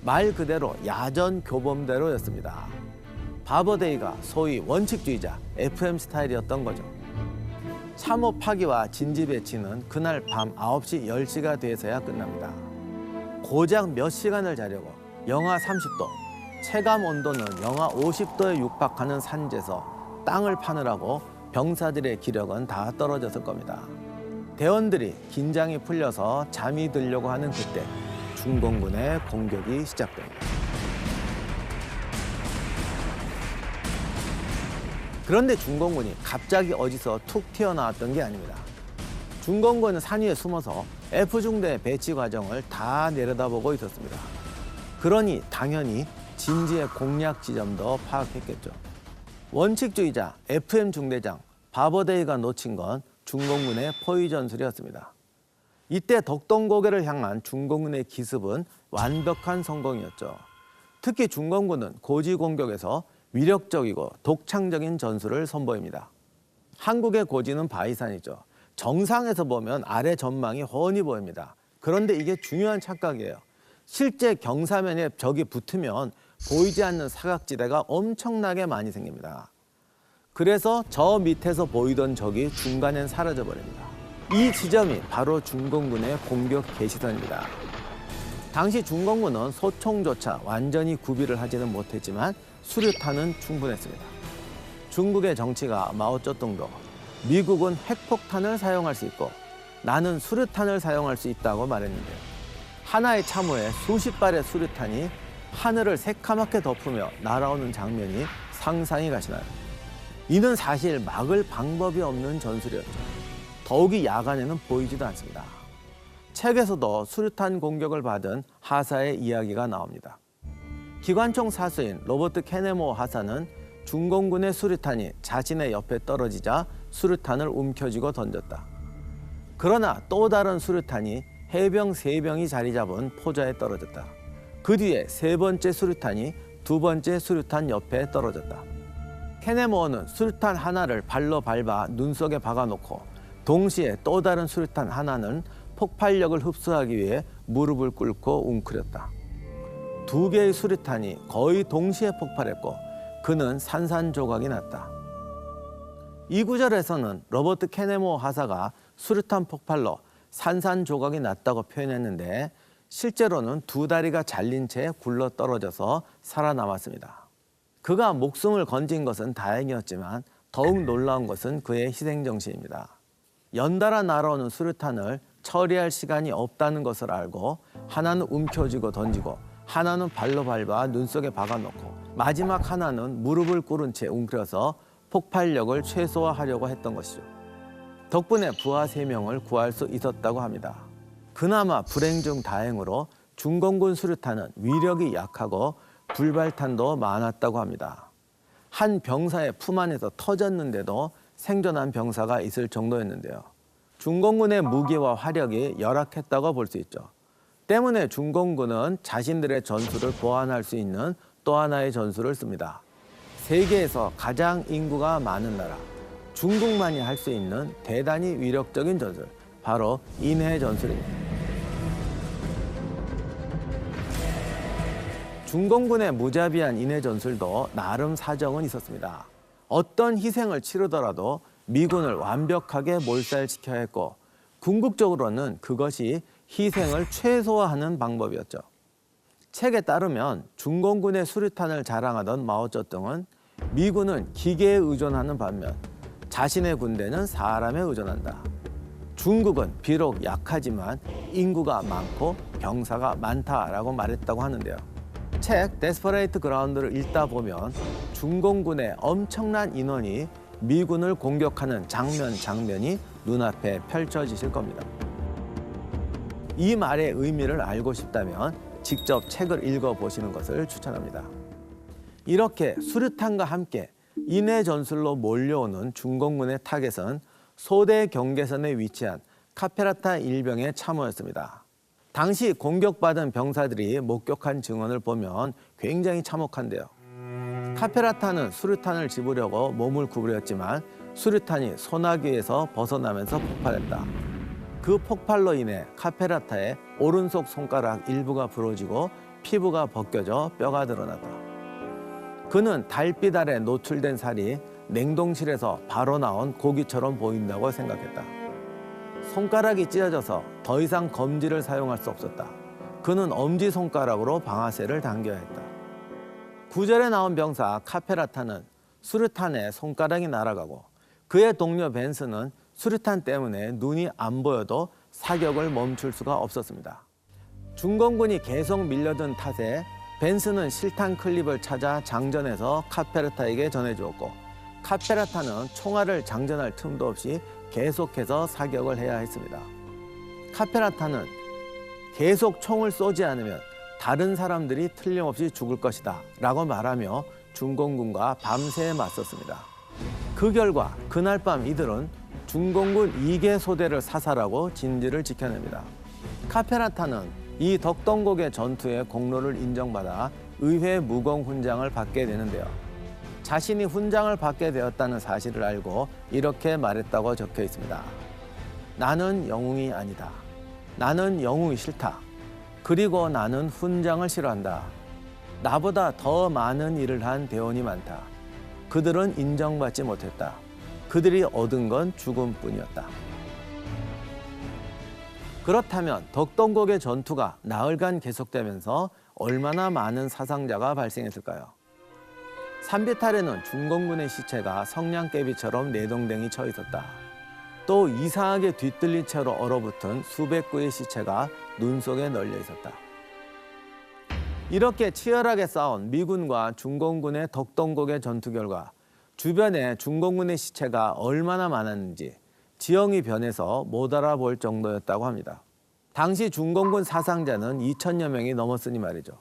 말 그대로 야전 교범대로였습니다. 바버데이가 소위 원칙주의자 FM 스타일이었던 거죠. 참호 파기와 진지 배치는 그날 밤 9시, 10시가 돼서야 끝납니다. 고작 몇 시간을 자려고 영하 30도, 체감 온도는 영하 50도에 육박하는 산지에서 땅을 파느라고 병사들의 기력은 다 떨어졌을 겁니다. 대원들이 긴장이 풀려서 잠이 들려고 하는 그때 중공군의 공격이 시작됩니다. 그런데 중공군이 갑자기 어디서 툭 튀어나왔던 게 아닙니다. 중공군은 산 위에 숨어서 F중대 배치 과정을 다 내려다보고 있었습니다. 그러니 당연히 진지의 공략 지점도 파악했겠죠. 원칙주의자 FM 중대장 바버데이가 놓친 건 중공군의 포위 전술이었습니다. 이때 덕동고개를 향한 중공군의 기습은 완벽한 성공이었죠. 특히 중공군은 고지 공격에서 위력적이고 독창적인 전술을 선보입니다. 한국의 고지는 바위산이죠. 정상에서 보면 아래 전망이 훤히 보입니다. 그런데 이게 중요한 착각이에요. 실제 경사면에 적이 붙으면 보이지 않는 사각지대가 엄청나게 많이 생깁니다. 그래서 저 밑에서 보이던 적이 중간엔 사라져버립니다. 이 지점이 바로 중공군의 공격 개시선입니다. 당시 중공군은 소총조차 완전히 구비를 하지는 못했지만 수류탄은 충분했습니다. 중국의 정치가 마오쩌둥도 미국은 핵폭탄을 사용할 수 있고 나는 수류탄을 사용할 수 있다고 말했는데요. 하나의 참호에 수십 발의 수류탄이 하늘을 새카맣게 덮으며 날아오는 장면이 상상이 가시나요? 이는 사실 막을 방법이 없는 전술이었죠. 더욱이 야간에는 보이지도 않습니다. 책에서도 수류탄 공격을 받은 하사의 이야기가 나옵니다. 기관총 사수인 로버트 케네모 하사는 중공군의 수류탄이 자신의 옆에 떨어지자 수류탄을 움켜쥐고 던졌다. 그러나 또 다른 수류탄이 해병 3병이 자리 잡은 포자에 떨어졌다. 그 뒤에 3번째 수류탄이 2번째 수류탄 옆에 떨어졌다. 케네모어는 수류탄 하나를 발로 밟아 눈 속에 박아놓고 동시에 또 다른 수류탄 하나는 폭발력을 흡수하기 위해 무릎을 꿇고 웅크렸다. 2개의 수류탄이 거의 동시에 폭발했고 그는 산산조각이 났다. 이 구절에서는 로버트 케네모 하사가 수류탄 폭발로 산산조각이 났다고 표현했는데 실제로는 2다리가 잘린 채 굴러 떨어져서 살아남았습니다. 그가 목숨을 건진 것은 다행이었지만 더욱 놀라운 것은 그의 희생정신입니다. 연달아 날아오는 수류탄을 처리할 시간이 없다는 것을 알고 하나는 움켜쥐고 던지고 하나는 발로 밟아 눈 속에 박아놓고 마지막 하나는 무릎을 꿇은 채 웅크려서 폭발력을 최소화하려고 했던 것이죠. 덕분에 부하 3명을 구할 수 있었다고 합니다. 그나마 불행 중 다행으로 중공군 수류탄은 위력이 약하고 불발탄도 많았다고 합니다. 한 병사의 품 안에서 터졌는데도 생존한 병사가 있을 정도였는데요. 중공군의 무기와 화력이 열악했다고 볼 수 있죠. 때문에 중공군은 자신들의 전술을 보완할 수 있는 또 하나의 전술을 씁니다. 세계에서 가장 인구가 많은 나라, 중국만이 할 수 있는 대단히 위력적인 전술, 바로 인해 전술입니다. 중공군의 무자비한 인해 전술도 나름 사정은 있었습니다. 어떤 희생을 치르더라도 미군을 완벽하게 몰살시켜야 했고, 궁극적으로는 그것이 희생을 최소화하는 방법이었죠. 책에 따르면 중공군의 수류탄을 자랑하던 마오쩌둥은 미군은 기계에 의존하는 반면 자신의 군대는 사람에 의존한다. 중국은 비록 약하지만 인구가 많고 병사가 많다라고 말했다고 하는데요. 책 데스퍼레이트 그라운드를 읽다 보면 중공군의 엄청난 인원이 미군을 공격하는 장면이 눈앞에 펼쳐지실 겁니다. 이 말의 의미를 알고 싶다면 직접 책을 읽어보시는 것을 추천합니다. 이렇게 수류탄과 함께 인해 전술로 몰려오는 중공군의 타겟은 소대 경계선에 위치한 카페라타 일병의 참호였습니다. 당시 공격받은 병사들이 목격한 증언을 보면 굉장히 참혹한데요. 카페라타는 수류탄을 집으려고 몸을 구부렸지만 수류탄이 소나기에서 벗어나면서 폭발했다. 그 폭발로 인해 카페라타의 오른손 손가락 일부가 부러지고 피부가 벗겨져 뼈가 드러났다. 그는 달빛 아래 노출된 살이 냉동실에서 바로 나온 고기처럼 보인다고 생각했다. 손가락이 찢어져서 더 이상 검지를 사용할 수 없었다. 그는 엄지손가락으로 방아쇠를 당겨야 했다. 구절에 나온 병사 카페라타는 수류탄에 손가락이 날아가고 그의 동료 벤슨은 수류탄 때문에 눈이 안 보여도 사격을 멈출 수가 없었습니다. 중공군이 계속 밀려든 탓에 벤슨은 실탄 클립을 찾아 장전해서 카페라타에게 전해주었고, 카페라타는 총알을 장전할 틈도 없이 계속해서 사격을 해야 했습니다. 카페라타는 계속 총을 쏘지 않으면 다른 사람들이 틀림없이 죽을 것이다 라고 말하며 중공군과 밤새 맞섰습니다. 그 결과 그날 밤 이들은 중공군 2개 소대를 사살하고 진지를 지켜냅니다. 카페라타는 이 덕동곡의 전투의 공로를 인정받아 의회 무공 훈장을 받게 되는데요. 자신이 훈장을 받게 되었다는 사실을 알고 이렇게 말했다고 적혀 있습니다. 나는 영웅이 아니다. 나는 영웅이 싫다. 그리고 나는 훈장을 싫어한다. 나보다 더 많은 일을 한 대원이 많다. 그들은 인정받지 못했다. 그들이 얻은 건 죽음뿐이었다. 그렇다면 덕동곡의 전투가 나흘간 계속되면서 얼마나 많은 사상자가 발생했을까요? 산비탈에는 중공군의 시체가 성냥개비처럼 내동댕이 쳐 있었다. 또 이상하게 뒤틀린 채로 얼어붙은 수백 구의 시체가 눈 속에 널려 있었다. 이렇게 치열하게 싸운 미군과 중공군의 덕동곡의 전투 결과 주변에 중공군의 시체가 얼마나 많았는지 지형이 변해서 못 알아볼 정도였다고 합니다. 당시 중공군 사상자는 2,000여 명이 넘었으니 말이죠.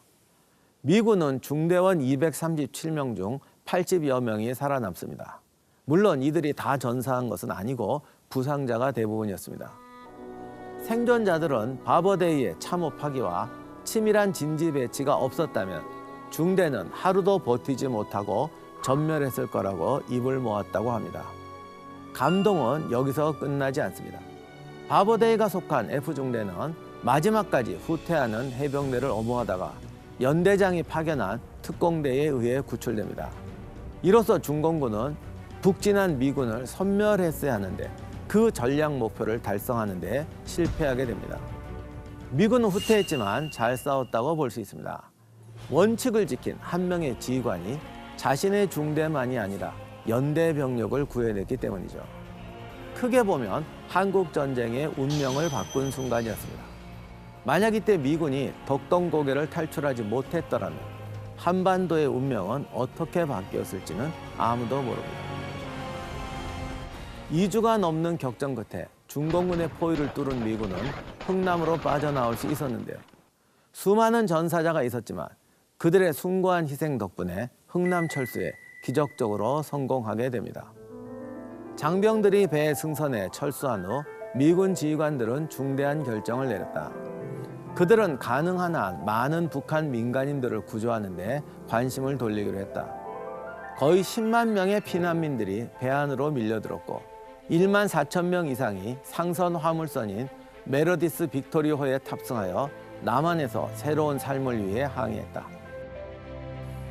미군은 중대원 237명 중 80여 명이 살아남습니다. 물론 이들이 다 전사한 것은 아니고 부상자가 대부분이었습니다. 생존자들은 바버데이의 참호 파기와 치밀한 진지 배치가 없었다면 중대는 하루도 버티지 못하고 전멸했을 거라고 입을 모았다고 합니다. 감동은 여기서 끝나지 않습니다. 바버데이가 속한 F중대는 마지막까지 후퇴하는 해병대를 엄호하다가 연대장이 파견한 특공대에 의해 구출됩니다. 이로써 중공군은 북진한 미군을 섬멸했어야 하는데 그 전략 목표를 달성하는 데 실패하게 됩니다. 미군은 후퇴했지만 잘 싸웠다고 볼 수 있습니다. 원칙을 지킨 한 명의 지휘관이 자신의 중대만이 아니라 연대 병력을 구해냈기 때문이죠. 크게 보면 한국 전쟁의 운명을 바꾼 순간이었습니다. 만약 이때 미군이 덕동고개를 탈출하지 못했더라면 한반도의 운명은 어떻게 바뀌었을지는 아무도 모릅니다. 2주가 넘는 격전 끝에 중공군의 포위를 뚫은 미군은 흥남으로 빠져나올 수 있었는데요. 수많은 전사자가 있었지만 그들의 숭고한 희생 덕분에 흥남 철수에 기적적으로 성공하게 됩니다. 장병들이 배에 승선해 철수한 후 미군 지휘관들은 중대한 결정을 내렸다. 그들은 가능한 한 많은 북한 민간인들을 구조하는 데 관심을 돌리기로 했다. 거의 10만 명의 피난민들이 배 안으로 밀려들었고 1만 4천 명 이상이 상선 화물선인 메르디스 빅토리호에 탑승하여 남한에서 새로운 삶을 위해 항해했다.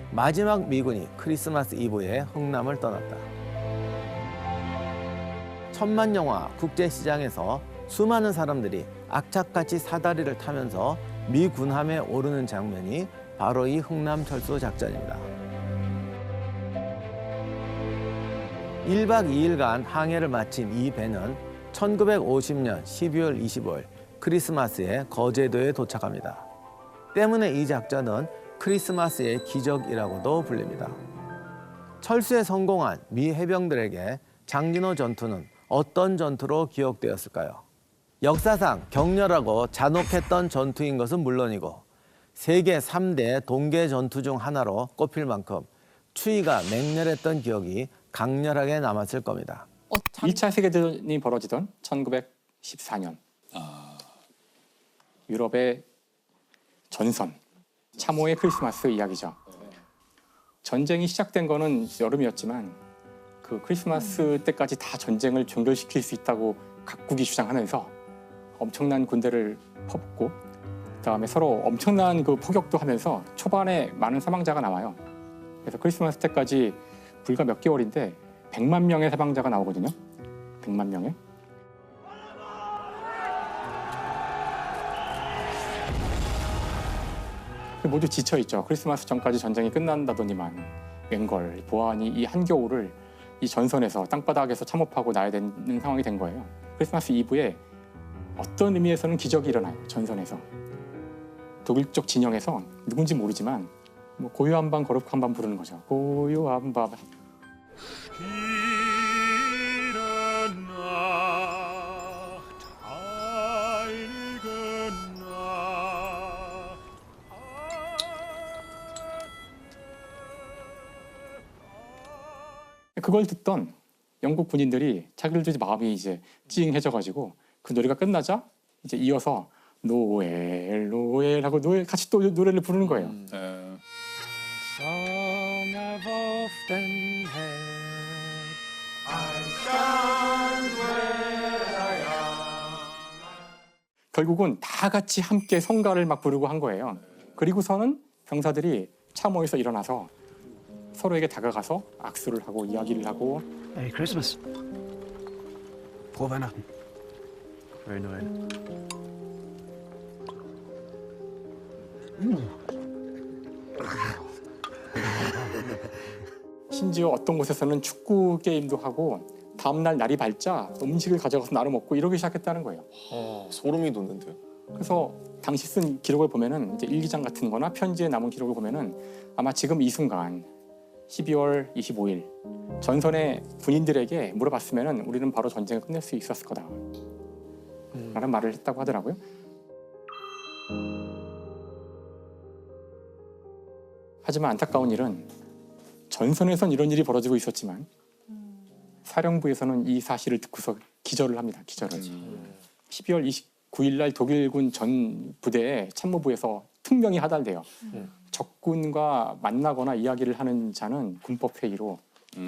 마지막 미군이 크리스마스 이브에 흥남을 떠났다. 천만영화 국제시장에서 수많은 사람들이 악착같이 사다리를 타면서 미 군함에 오르는 장면이 바로 이 흥남철수 작전입니다. 1박 2일간 항해를 마친 이 배는 1950년 12월 25일 크리스마스에 거제도에 도착합니다. 때문에 이 작전은 크리스마스의 기적이라고도 불립니다. 철수에 성공한 미 해병들에게 장진호 전투는 어떤 전투로 기억되었을까요? 역사상 격렬하고 잔혹했던 전투인 것은 물론이고 세계 3대 동계 전투 중 하나로 꼽힐 만큼 추위가 맹렬했던 기억이 강렬하게 남았을 겁니다. 1차 세계대전이 벌어지던 1914년 유럽의 전선, 참호의 크리스마스 이야기죠. 전쟁이 시작된 거는 여름이었지만 그 크리스마스 때까지 다 전쟁을 종결시킬 수 있다고 각국이 주장하면서 엄청난 군대를 퍼붓고 그다음에 서로 엄청난 그 포격도 하면서 초반에 많은 사망자가 나와요. 그래서 크리스마스 때까지 불과 몇 개월인데 100만 명의 사망자가 나오거든요. 100만 명의. 모두 지쳐있죠. 크리스마스 전까지 전쟁이 끝난다더니만 웬걸 보아하니 이 한겨울을 이 전선에서 땅바닥에서 참호하고 나야 되는 상황이 된 거예요. 크리스마스 이브에 어떤 의미에서는 기적이 일어나요. 전선에서. 독일 쪽 진영에서 누군지 모르지만 뭐 고요한 밤 거룩한 밤 부르는 거죠. 고요한 밤. 그걸 듣던 영국 군인들이 자기들도 마음이 이제 찡해져가지고 그 노래가 끝나자 이제 이어서 노엘 노엘 하고 노엘 같이 또 노래를 부르는 거예요. Song I've often heard. 결국은 다 같이 함께 성가를 막 부르고 한 거예요. 그리고서는 병사들이 참호에서 일어나서 서로에게 다가가서 악수를 하고 이야기를 하고 Merry Christmas. Frohe Weihnachten. Very Noel. 심지어 어떤 곳에서는 축구 게임도 하고 다음날 날이 밝자 음식을 가져가서 나눠 먹고 이러기 시작했다는 거예요. 소름이 돋는데요. 그래서 당시 쓴 기록을 보면은 이제 일기장 같은 거나 편지에 남은 기록을 보면은 아마 지금 이 순간 12월 25일 전선의 군인들에게 물어봤으면은 우리는 바로 전쟁을 끝낼 수 있었을 거다 라는 말을 했다고 하더라고요. 하지만 안타까운 일은 전선에선 이런 일이 벌어지고 있었지만 사령부에서는 이 사실을 듣고서 기절을 합니다. 기절을. 12월 29일 날 독일군 전 부대의 참모부에서 특명이 하달돼요. 적군과 만나거나 이야기를 하는 자는 군법 회의로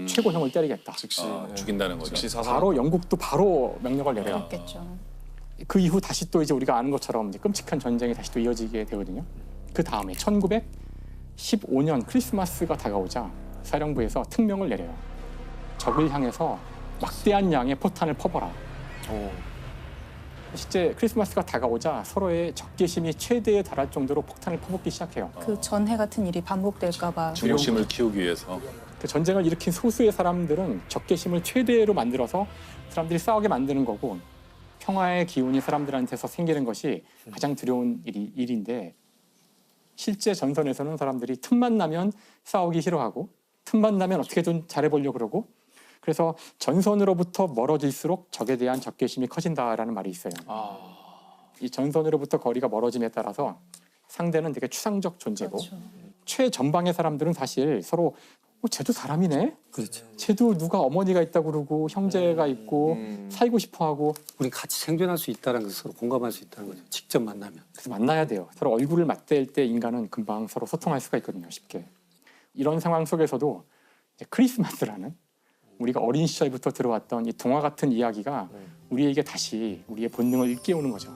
최고형을 때리겠다. 즉시 죽인다는 거죠. 즉시 사살. 바로 영국도 바로 명령을 내려요. 그렇겠죠. 그 이후 다시 또 이제 우리가 아는 것처럼 이제 끔찍한 전쟁이 다시 또 이어지게 되거든요. 그 다음에 1915년 크리스마스가 다가오자 사령부에서 특명을 내려요. 적을 향해서 막대한 양의 포탄을 퍼버라. 실제 크리스마스가 다가오자 서로의 적개심이 최대에 달할 정도로 폭탄을 퍼붓기 시작해요. 그 전해 같은 일이 반복될까봐. 증오심을 키우기 위해서. 그 전쟁을 일으킨 소수의 사람들은 적개심을 최대로 만들어서 사람들이 싸우게 만드는 거고 평화의 기운이 사람들한테서 생기는 것이 가장 두려운 일인데 실제 전선에서는 사람들이 틈만 나면 싸우기 싫어하고 틈만 나면 어떻게든 잘해보려고 그러고 그래서 전선으로부터 멀어질수록 적에 대한 적개심이 커진다라는 말이 있어요. 이 전선으로부터 거리가 멀어짐에 따라서 상대는 되게 추상적 존재고 최전방의 사람들은 사실 서로 쟤도 사람이네. 그렇죠. 쟤도 누가 어머니가 있다고 그러고 형제가 있고 살고 싶어하고 우리 같이 생존할 수 있다는 것을 서로 공감할 수 있다는 거죠. 직접 만나면. 그래서 만나야 돼요. 서로 얼굴을 맞댈 때 인간은 금방 서로 소통할 수가 있거든요. 쉽게. 이런 상황 속에서도 이제 크리스마스라는 우리가 어린 시절부터 들어왔던 이 동화 같은 이야기가 우리에게 다시 우리의 본능을 일깨우는 거죠.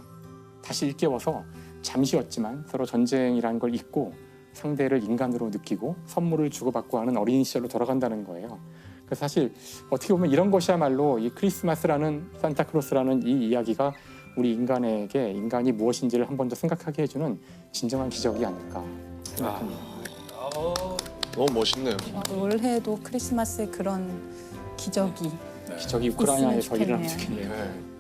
다시 일깨워서 잠시였지만 서로 전쟁이라는 걸 잊고 상대를 인간으로 느끼고 선물을 주고받고 하는 어린 시절로 돌아간다는 거예요. 그래서 사실 어떻게 보면 이런 것이야말로 이 크리스마스라는 산타크로스라는 이 이야기가 우리 인간에게 인간이 무엇인지를 한 번 더 생각하게 해주는 진정한 기적이 아닐까 생각합니다. 너무 멋있네요. 올해도 크리스마스에 그런 기적이 기적이 우크라이나에서 있으면 일어나면 좋겠네요. 좋겠네요.